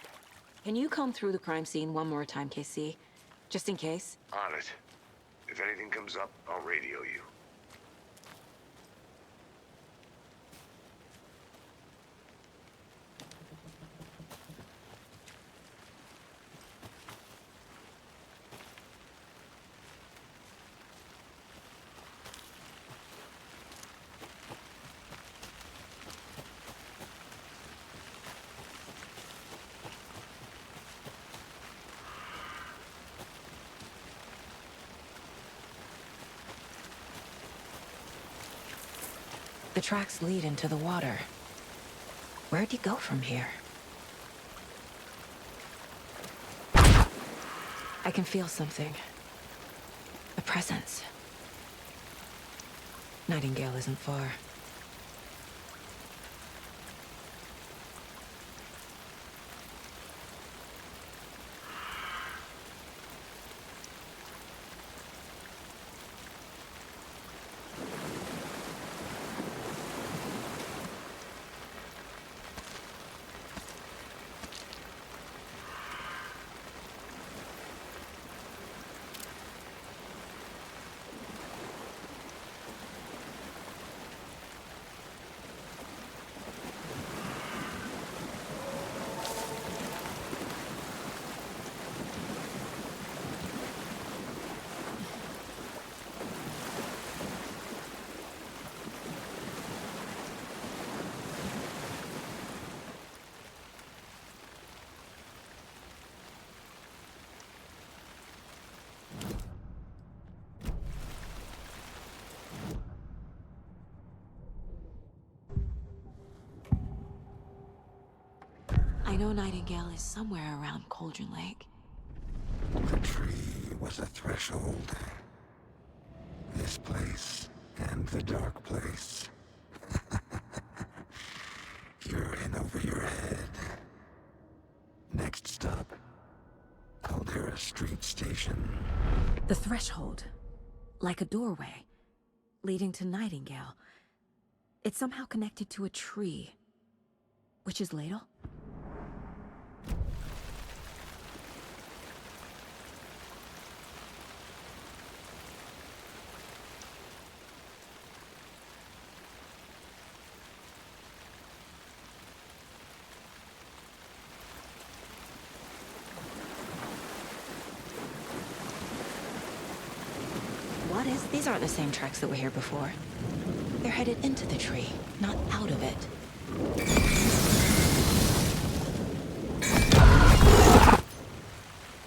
Can you comb through the crime scene one more time, KC? Just in case? On it. If anything comes up, I'll radio you. The tracks lead into the water. Where'd he go from here? I can feel something. A presence. Nightingale isn't far. I know Nightingale is somewhere around Cauldron Lake. The tree was a threshold. This place and the dark place. You're in over your head. Next stop, Caldera Street Station. The threshold. Like a doorway. Leading to Nightingale. It's somehow connected to a tree. Witch's Ladle? These aren't the same tracks that were here before. They're headed into the tree, not out of it.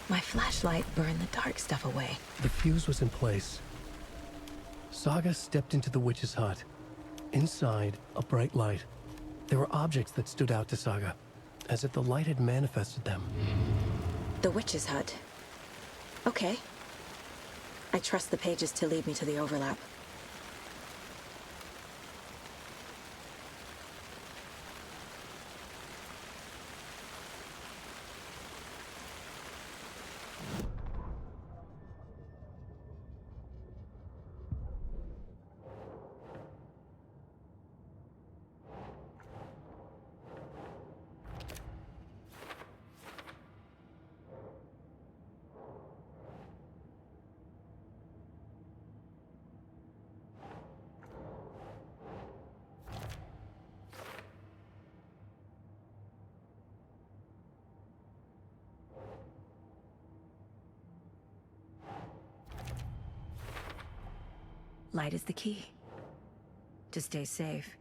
My flashlight burned the dark stuff away. The fuse was in place. Saga stepped into the witch's hut. Inside, a bright light. There were objects that stood out to Saga, as if the light had manifested them. The witch's hut. Okay. I trust the pages to lead me to the overlap. Light is the key. To stay safe.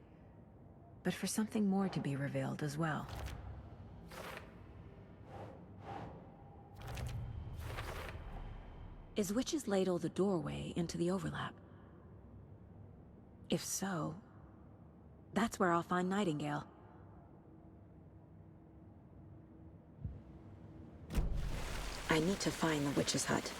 But for something more to be revealed as well. Is Witch's Ladle the doorway into the overlap? If so, that's where I'll find Nightingale. I need to find the witch's hut.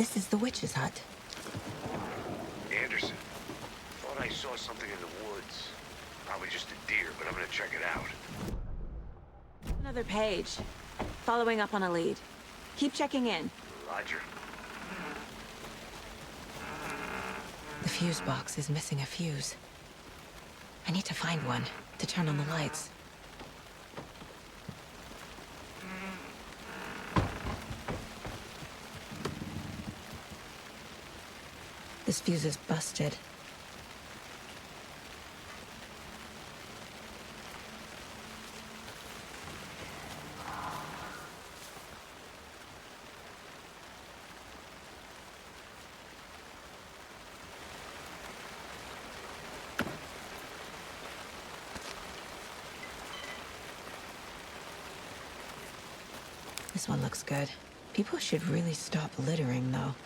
This is the witch's hut. Anderson. Thought I saw something in the woods. Probably just a deer, but I'm gonna check it out. Another page. Following up on a lead. Keep checking in. Roger. The fuse box is missing a fuse. I need to find one to turn on the lights. This fuse is busted. This one looks good. People should really stop littering, though.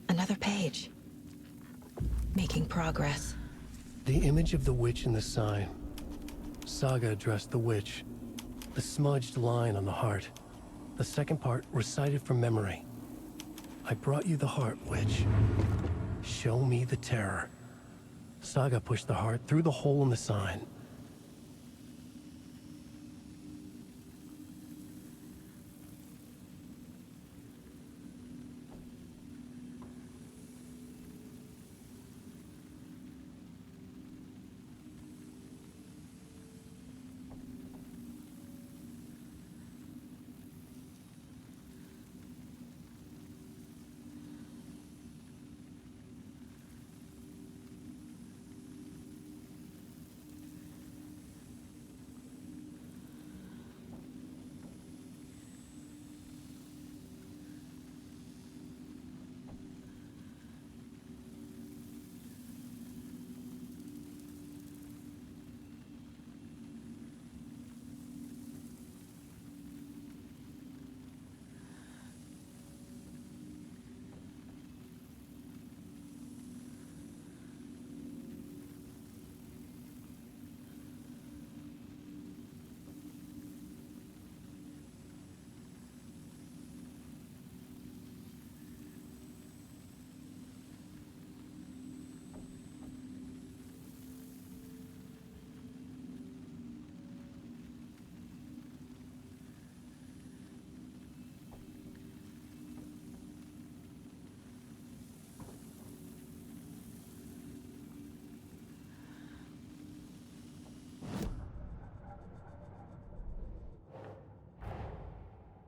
Another page. Making progress. The image of the witch in the sign. Saga addressed the witch. The smudged line on the heart. The second part recited from memory. I brought you the heart, witch. Show me the terror. Saga pushed the heart through the hole in the sign.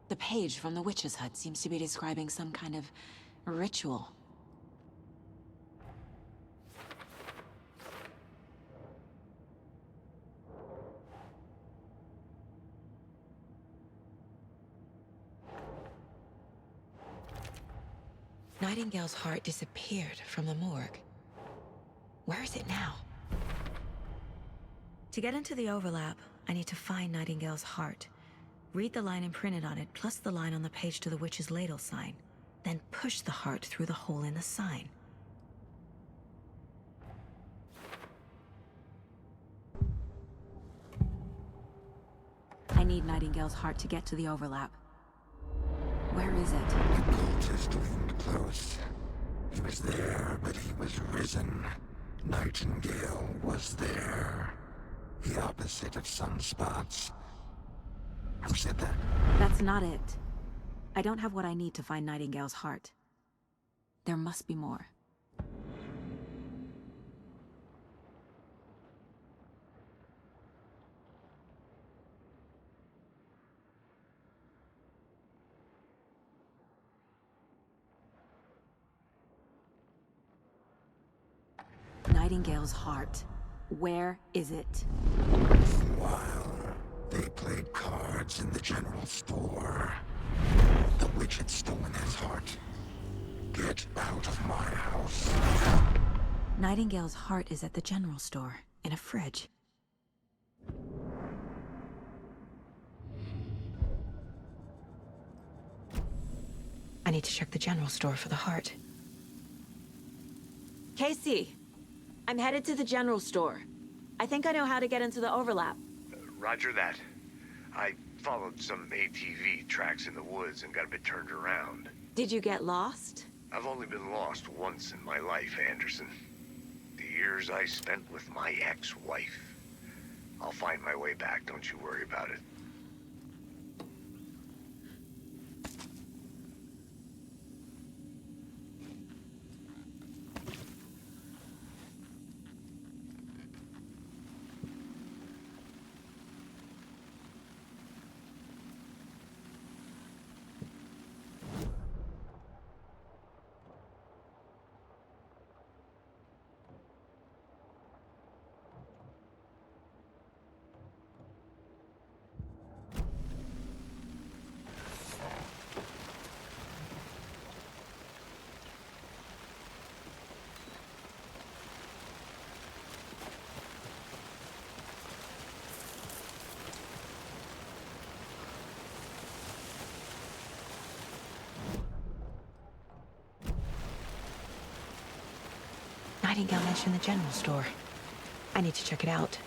The page from the witch's hut seems to be describing some kind of ritual. Nightingale's heart disappeared from the morgue. Where is it now? To get into the overlap, I need to find Nightingale's heart. Read the line imprinted on it, plus the line on the page to the witch's ladle sign. Then push the heart through the hole in the sign. I need Nightingale's heart to get to the overlap. Where is it? The cultist leaned close. He was there, but he was risen. Nightingale was there. The opposite of sunspots. Who said that? That's not it. I don't have what I need to find Nightingale's heart. There must be more. Nightingale's heart. Where is it? While they played cards in the general store, the witch had stolen his heart. Get out of my house. Nightingale's heart is at the general store, in a fridge. I need to check the general store for the heart. Casey, I'm headed to the general store. I think I know how to get into the overlap. Roger that. I followed some ATV tracks in the woods and got a bit turned around. Did you get lost? I've only been lost once in my life, Anderson. The years I spent with my ex-wife. I'll find my way back, don't you worry about it. Nightingale mentioned the general store. I need to check it out.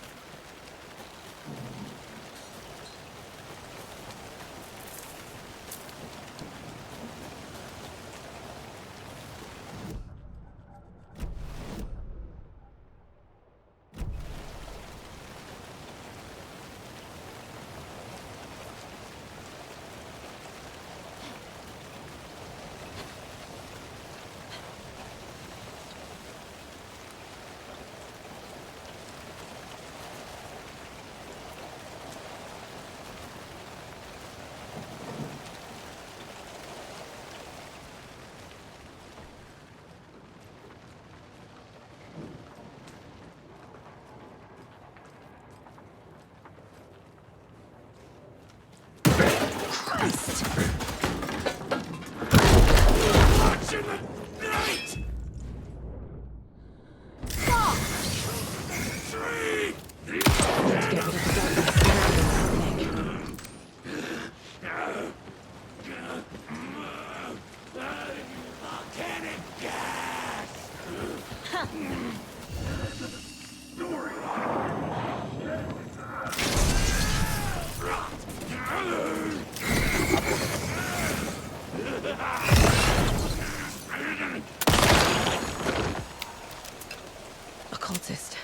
Occultist.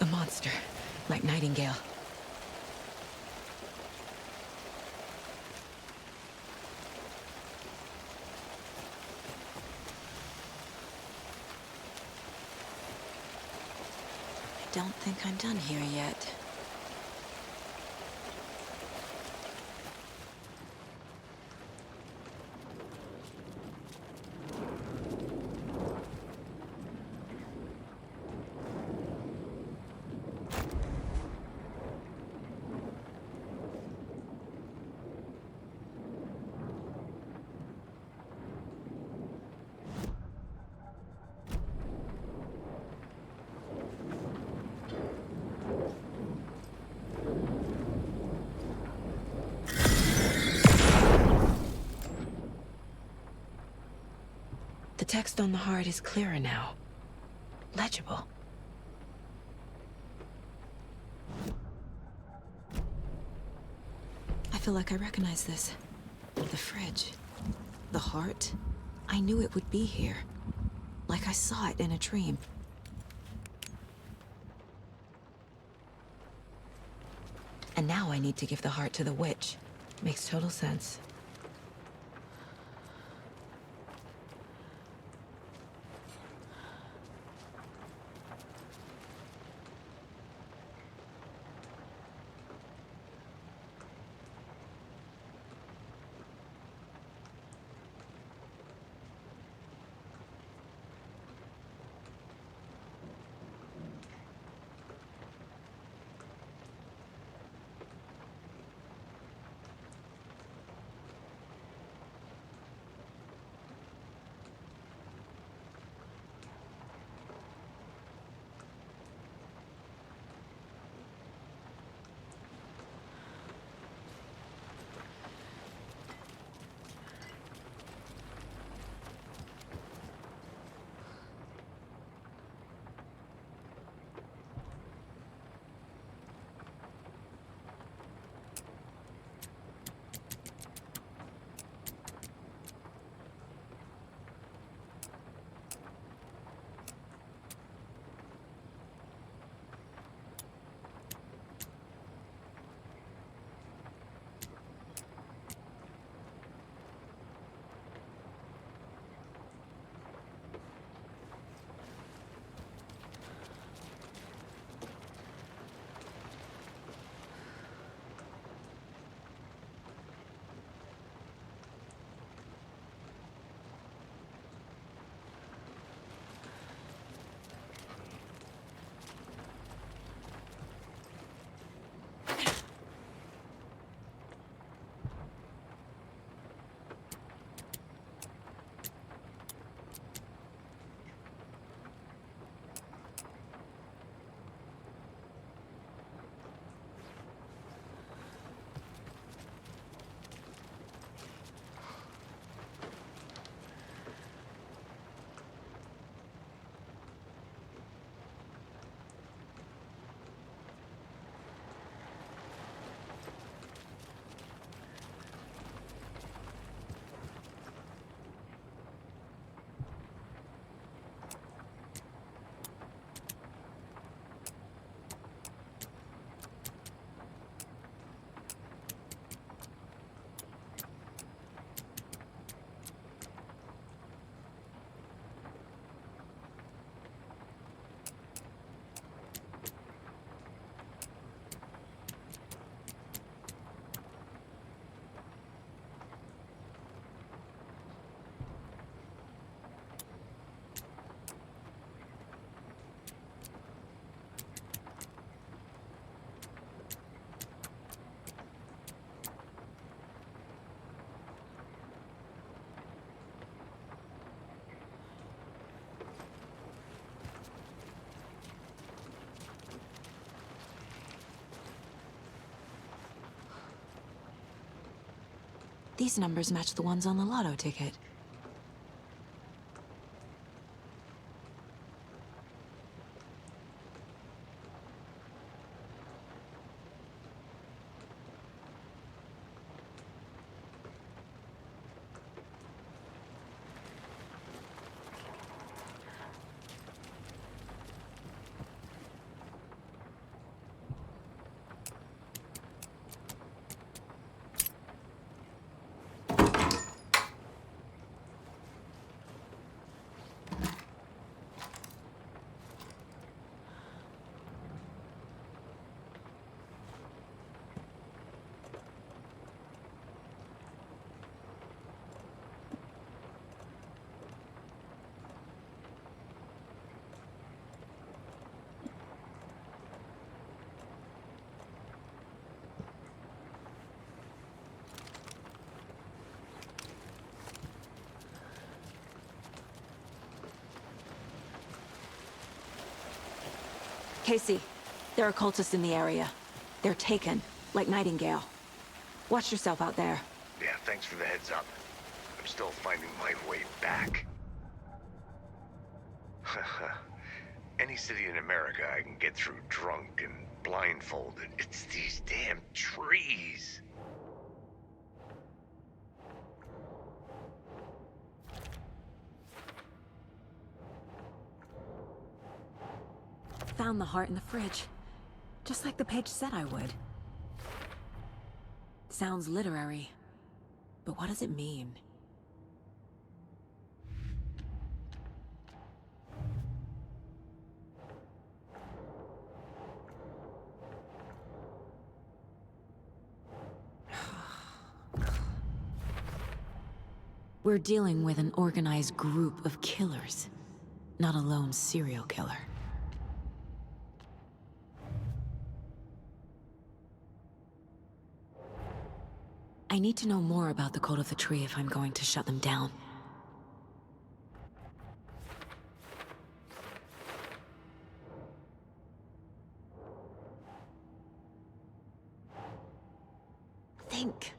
A monster. Like Nightingale. I don't think I'm done here yet. The text on the heart is clearer now. Legible. I feel like I recognize this. The fridge. The heart. I knew it would be here. Like I saw it in a dream. And now I need to give the heart to the witch. Makes total sense. These numbers match the ones on the lotto ticket. Casey, there are cultists in the area. They're taken, like Nightingale. Watch yourself out there. Yeah, thanks for the heads up. I'm still finding my way back. Any city in America I can get through drunk and blindfolded. It's these damn trees. Found the heart in the fridge. Just like the page said I would. Sounds literary. But what does it mean? We're dealing with an organized group of killers, not a lone serial killer. I need to know more about the Code of the Tree if I'm going to shut them down. Think.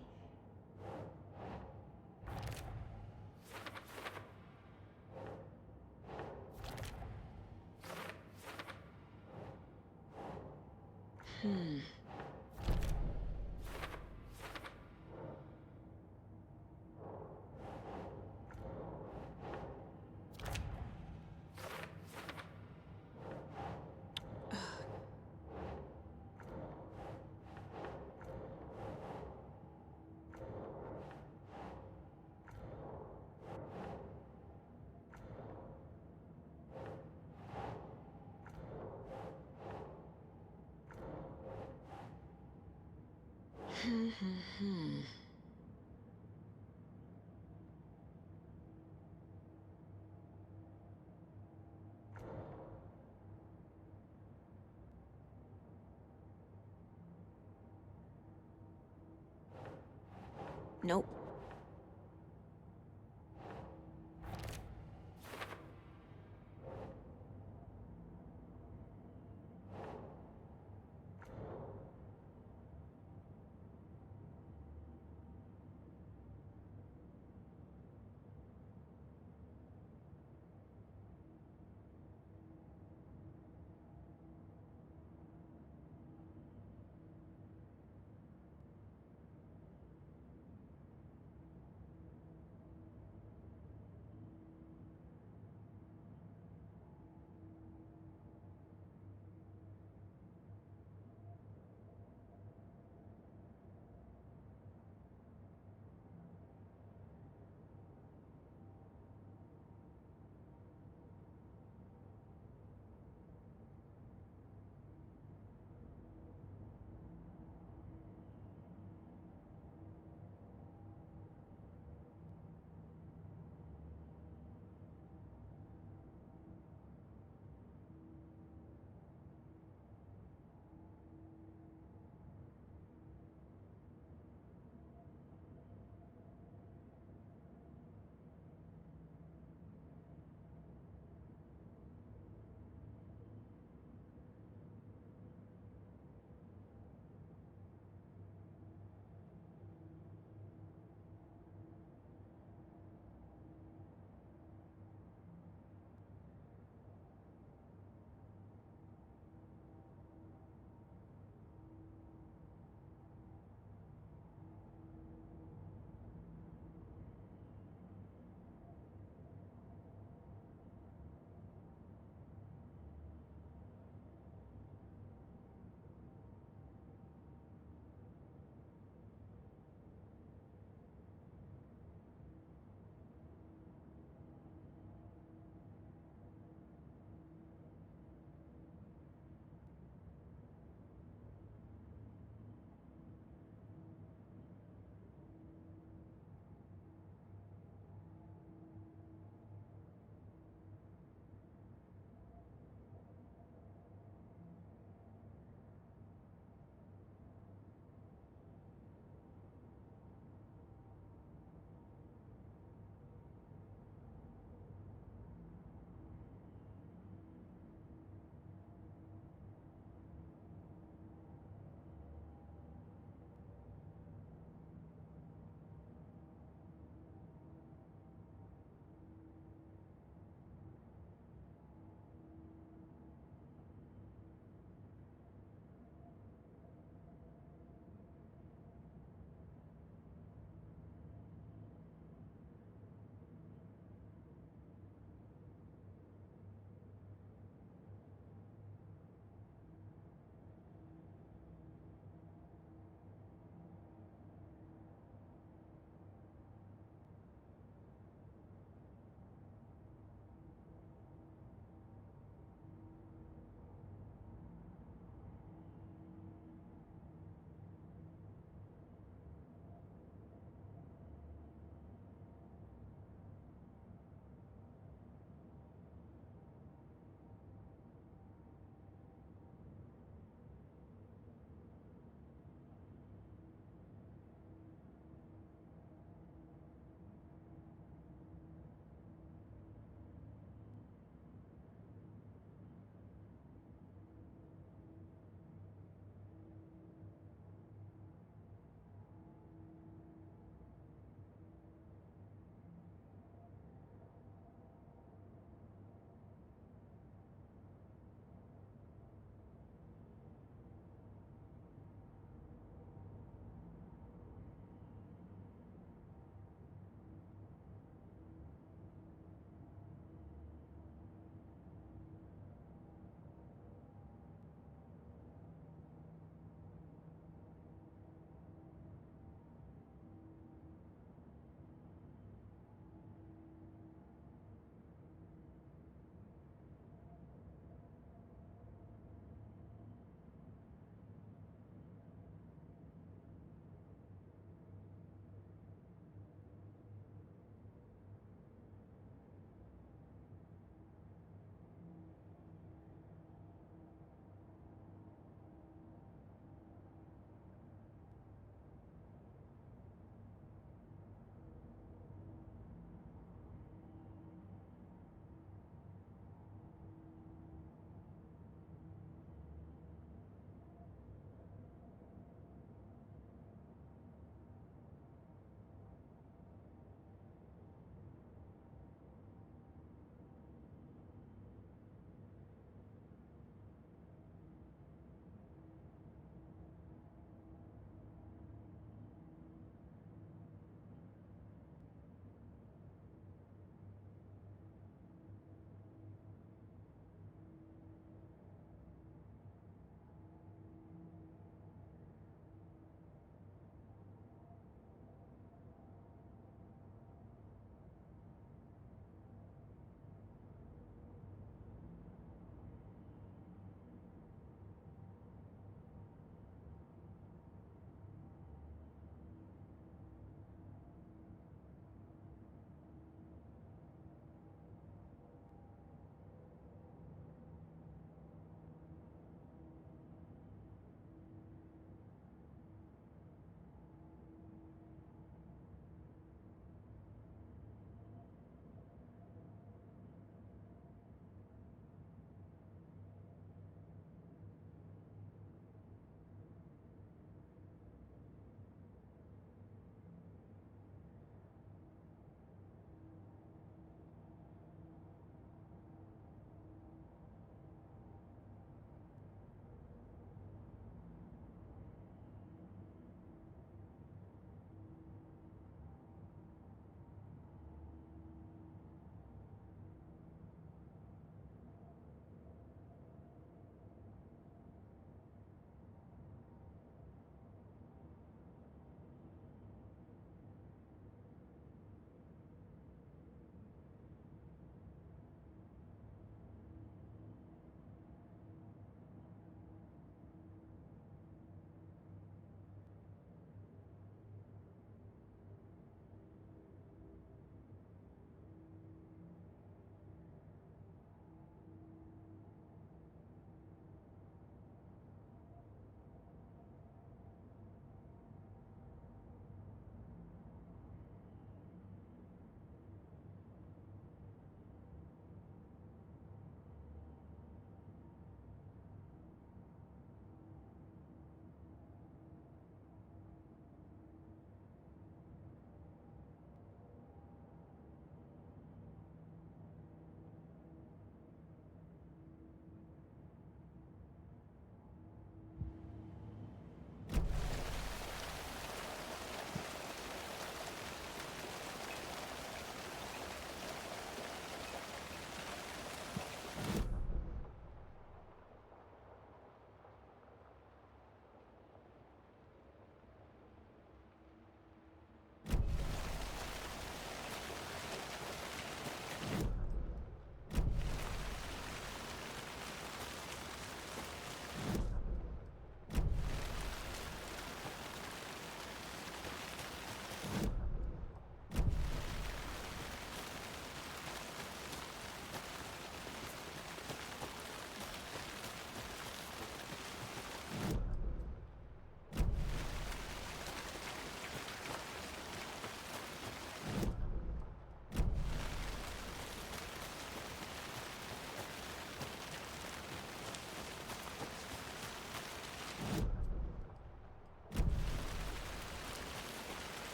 Nope.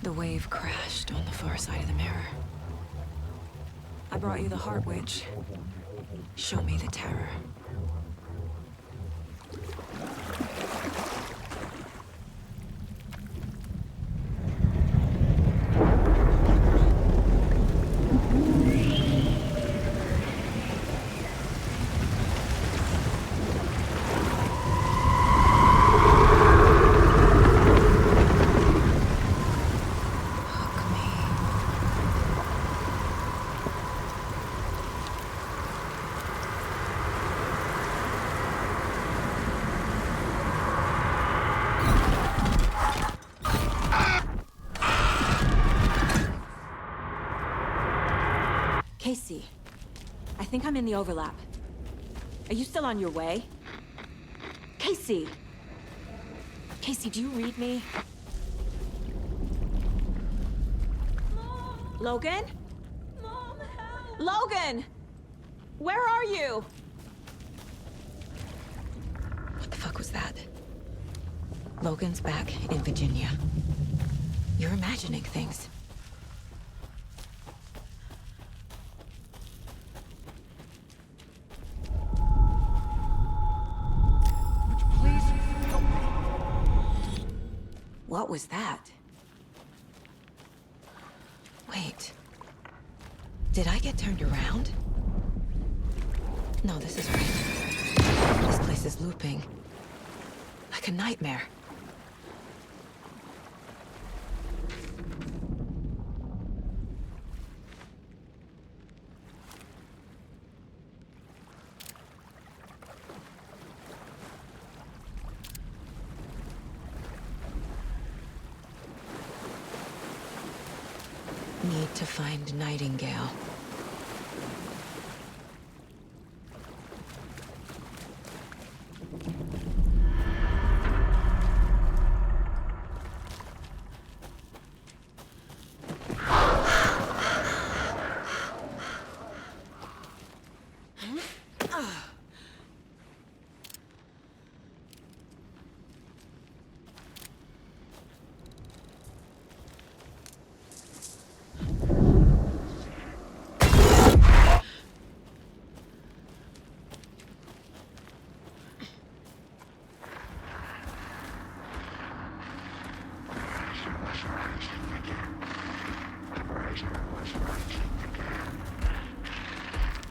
The wave crashed on the far side of the mirror. I brought you the Heart Witch. Show me the terror. Casey, I think I'm in the overlap. Are you still on your way? Casey! Casey, do you read me? Mom. Logan? Mom, help! Logan! Where are you? What the fuck was that? Logan's back in Virginia. You're imagining things. What was that? Wait. Did I get turned around? No, this is right. This place is looping. Like a nightmare. Need to find Nightingale.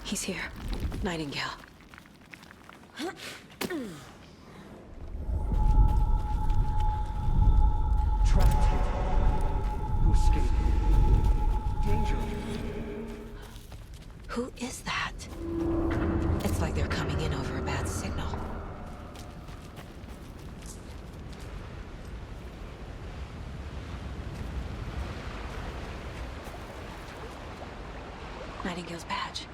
He's here. Nightingale. Trapped here. Who escaped? Danger. Who is that? It's like they're coming in over a bad signal. Nightingale's badge.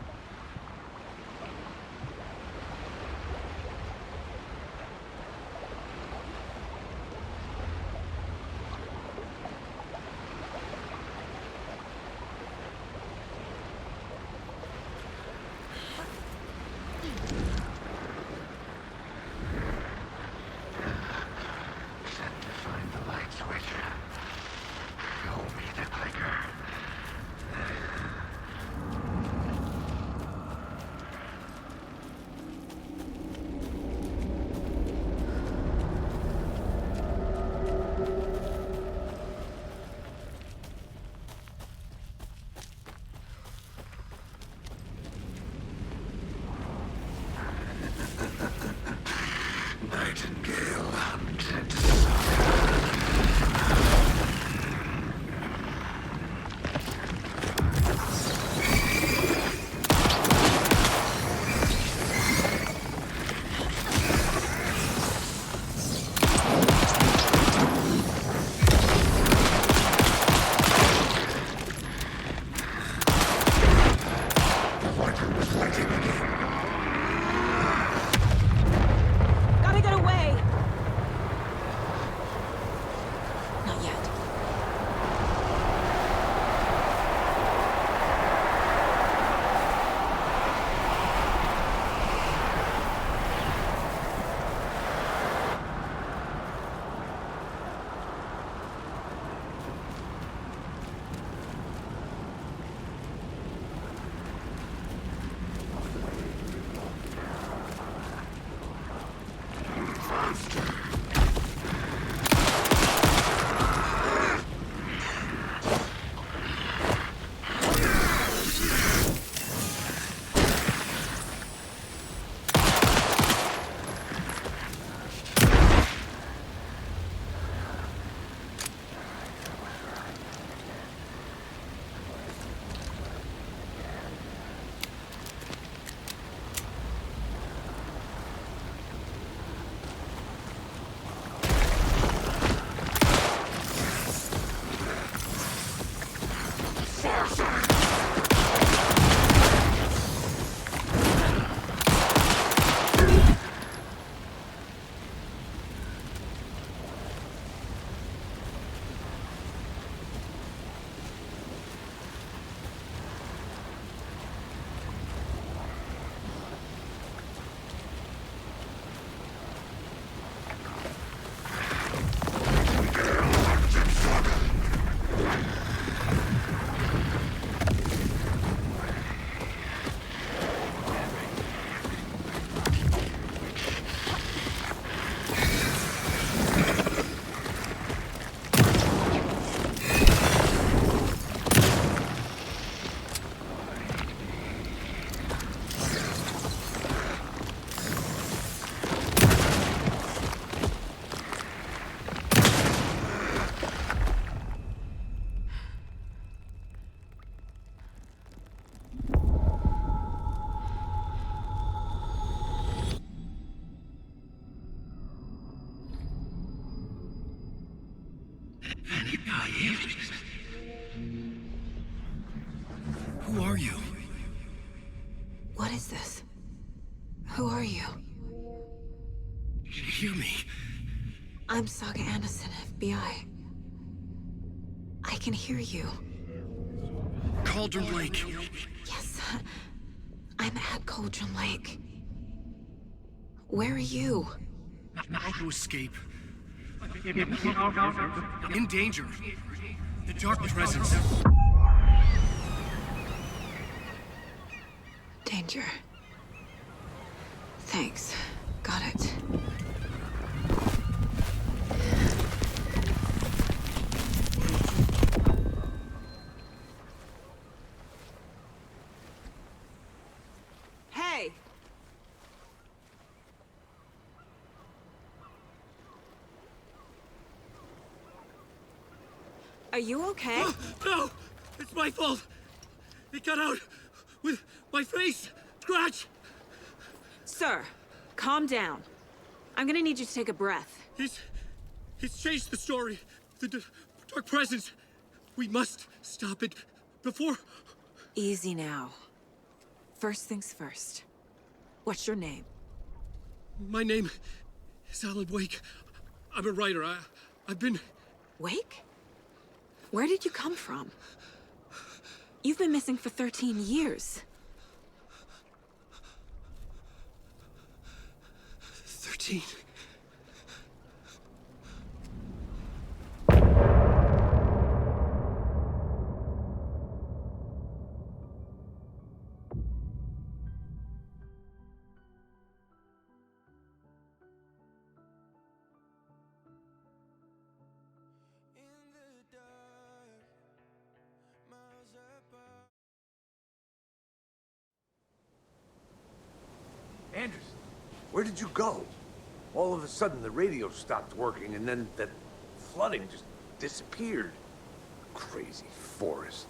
What is this? Who are you? You hear me? I'm Saga Anderson, FBI. I can hear you. Cauldron Lake. Yes, I'm at Cauldron Lake. Where are you? How to escape. In danger. The dark presence. Danger. Thanks. Got it. Hey! Are you okay? No! It's my fault! It got out with my face! Scratch! Sir, calm down. I'm gonna need you to take a breath. He's changed the story. The dark presence. We must stop it before... Easy now. First things first. What's your name? My name is Alan Wake. I'm a writer. I've been... Wake? Where did you come from? You've been missing for 13 years. 13? Anderson, where did you go? All of a sudden, the radio stopped working, and then that flooding just disappeared. Crazy forest.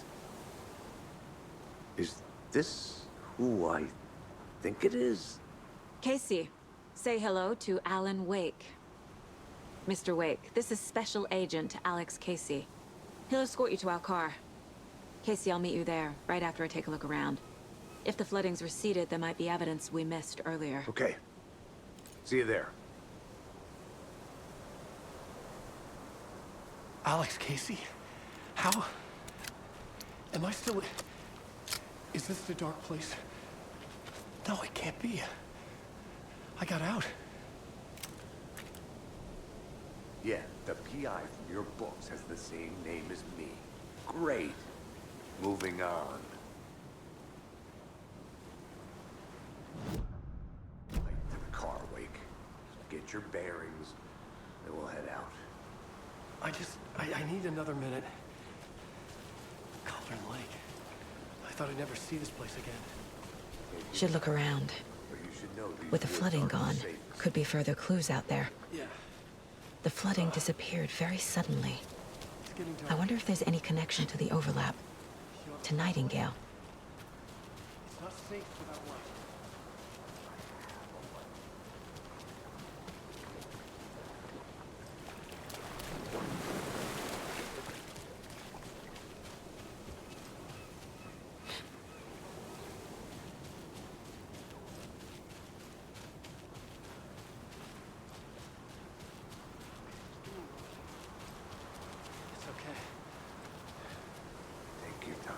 Is this who I think it is? Casey, say hello to Alan Wake. Mr. Wake, this is Special Agent Alex Casey. He'll escort you to our car. Casey, I'll meet you there, right after I take a look around. If the flooding's receded, there might be evidence we missed earlier. Okay. See you there. Alex Casey? How? Am I still... Is this the dark place? No, it can't be. I got out. Yeah, the PI from your books has the same name as me. Great. Moving on. Right to the car, Wake. Get your bearings, then we'll head out. I need another minute. Cauldron Lake. I thought I'd never see this place again. Should look around. But you should know these With the woods flooding aren't gone, safe. could be further clues out there. Yeah. The flooding disappeared very suddenly. It's getting dark. I wonder if there's any connection to the overlap. To Nightingale. It's not safe without light. It's okay. Take your time.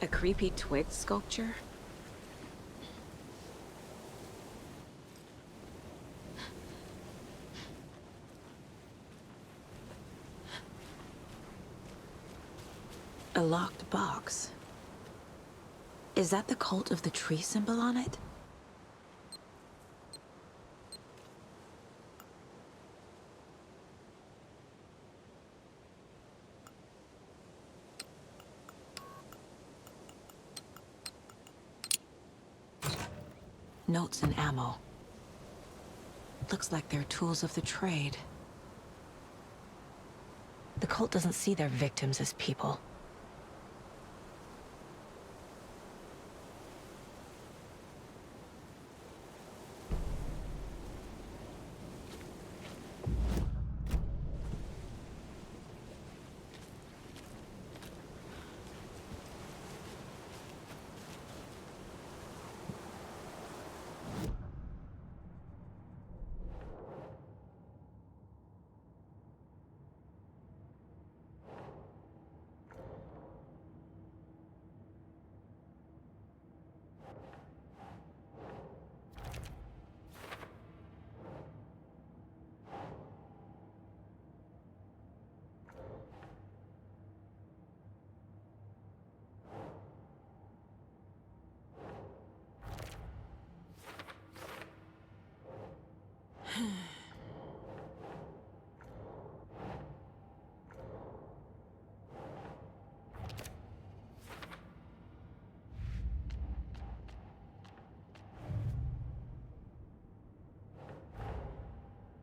A creepy twig sculpture? A locked box. Is that the cult of the tree symbol on it? Notes and ammo. Looks like they're tools of the trade. The cult doesn't see their victims as people.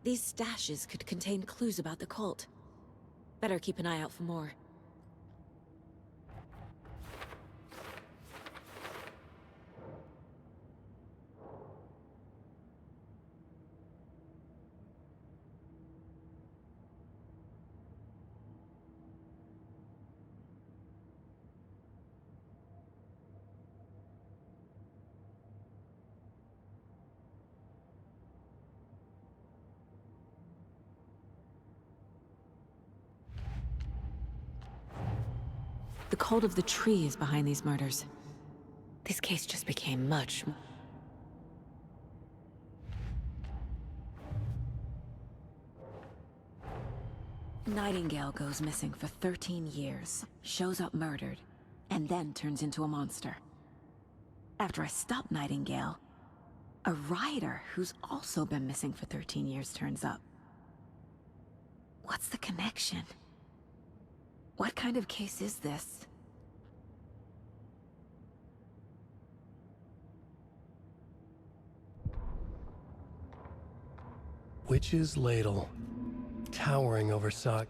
These stashes could contain clues about the cult. Better keep an eye out for more. The cult of the tree is behind these murders. This case just became much... Nightingale goes missing for 13 years, shows up murdered, and then turns into a monster. After I stop Nightingale, a rider who's also been missing for 13 years turns up. What's the connection? What kind of case is this? Witch's Ladle, towering over Saga.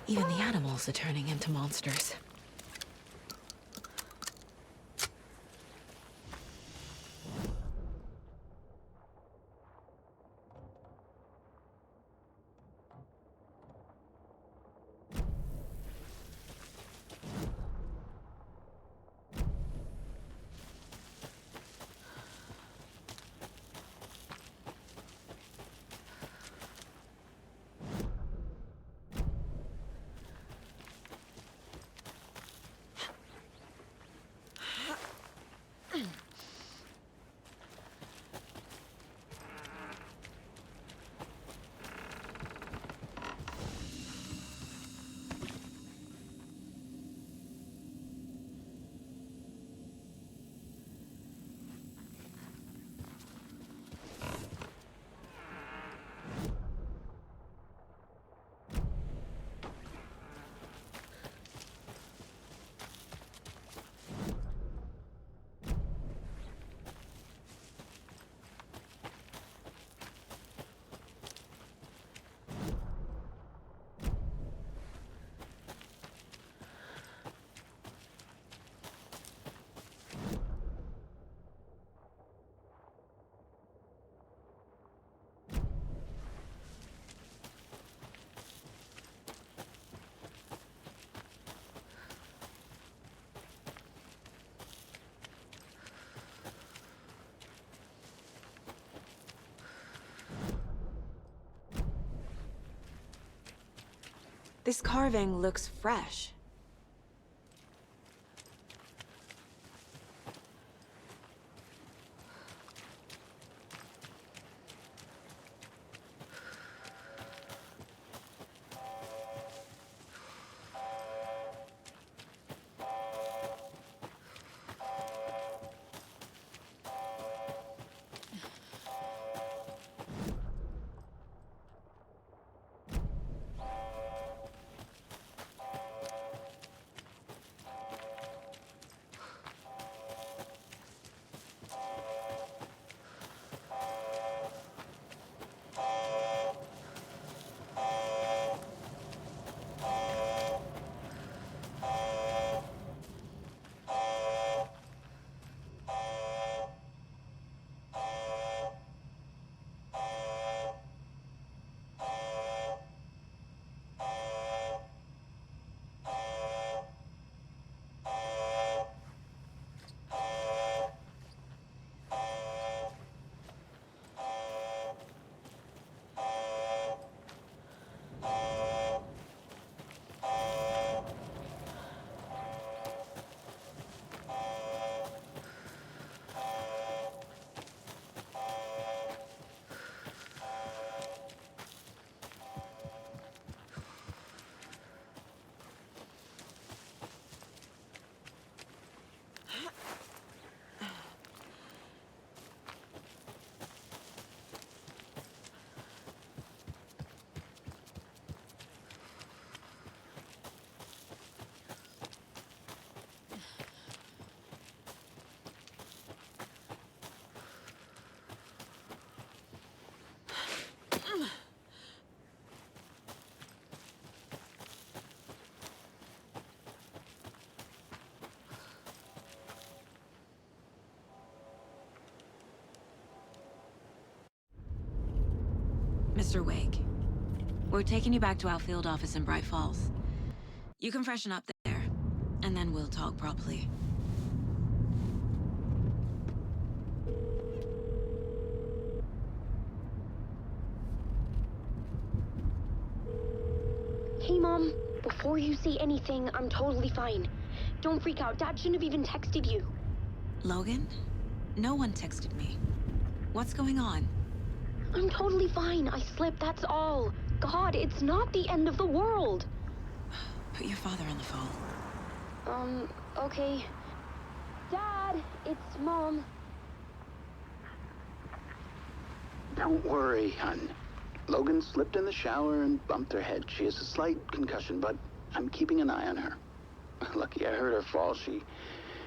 Even the animals are turning into monsters. This carving looks fresh. Mr. Wake, we're taking you back to our field office in Bright Falls. You can freshen up there, and then we'll talk properly. Hey, Mom. Before you say anything, I'm totally fine. Don't freak out. Dad shouldn't have even texted you. Logan? No one texted me. What's going on? I'm totally fine. I slipped, that's all. God, it's not the end of the world. Put your father on the phone. Okay. Dad, it's Mom. Don't worry, hon. Logan slipped in the shower and bumped her head. She has a slight concussion, but I'm keeping an eye on her. Lucky I heard her fall. She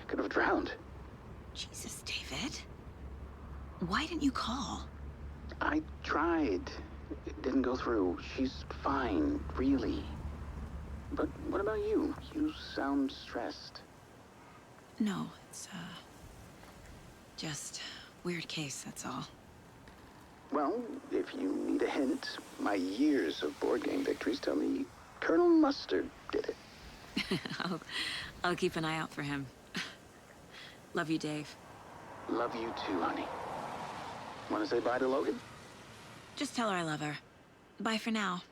could have drowned. Jesus, David. Why didn't you call? I tried. It didn't go through. She's fine, really. But what about you? You sound stressed. No, it's, just weird case, that's all. Well, if you need a hint, my years of board game victories tell me Colonel Mustard did it. I'll keep an eye out for him. Love you, Dave. Love you too, honey. Want to say bye to Logan? Just tell her I love her. Bye for now.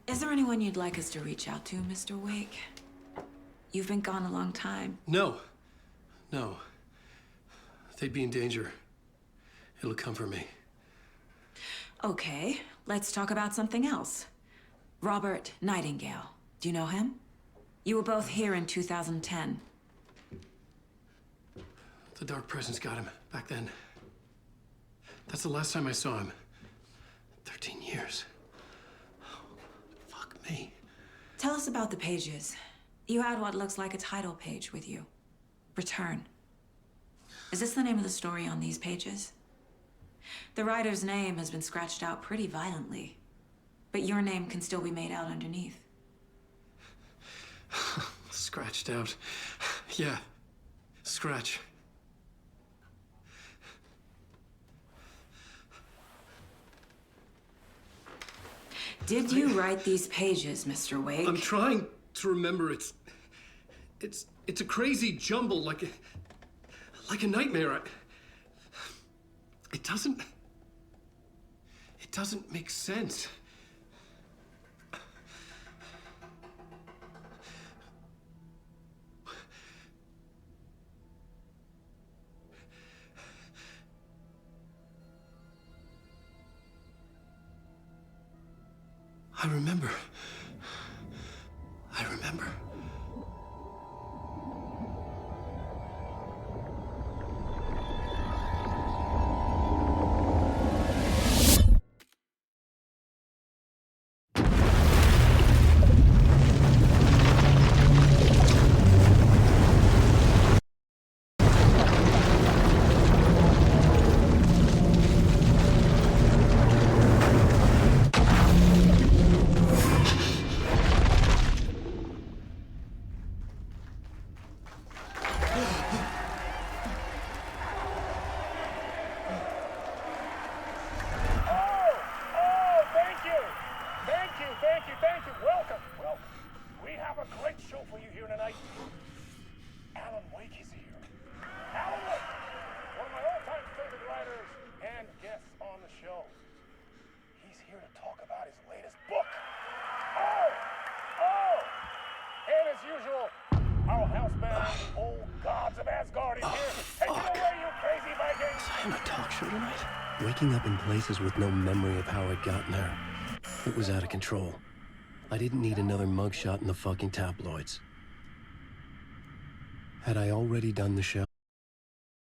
Is there anyone you'd like us to reach out to, Mr. Wake? You've been gone a long time. No. No. They'd be in danger. It'll come for me. Okay, let's talk about something else. Robert Nightingale. Do you know him? You were both here in 2010. The Dark Presence got him back then. That's the last time I saw him. 13 years. Fuck me. Tell us about the pages. You had what looks like a title page with you. Return. Is this the name of the story on these pages? The writer's name has been scratched out pretty violently. But your name can still be made out underneath. Scratched out. Yeah. Scratch. Did you write these pages, Mr. Wake? I'm trying to remember. It's a crazy jumble, like a nightmare. It doesn't make sense. I remember. Thank you. Welcome. We have a great show for you here tonight. Alan Wake is here. Alan Wake, one of my all-time favorite writers and guests on the show. He's here to talk about his latest book. And as usual, our house band, the old gods of Asgard, is here. Take it away, you crazy Vikings! Was I on a talk show tonight? Waking up in places with no memory of how I'd gotten there. It was out of control. I didn't need another mugshot in the fucking tabloids. Had I already done the show?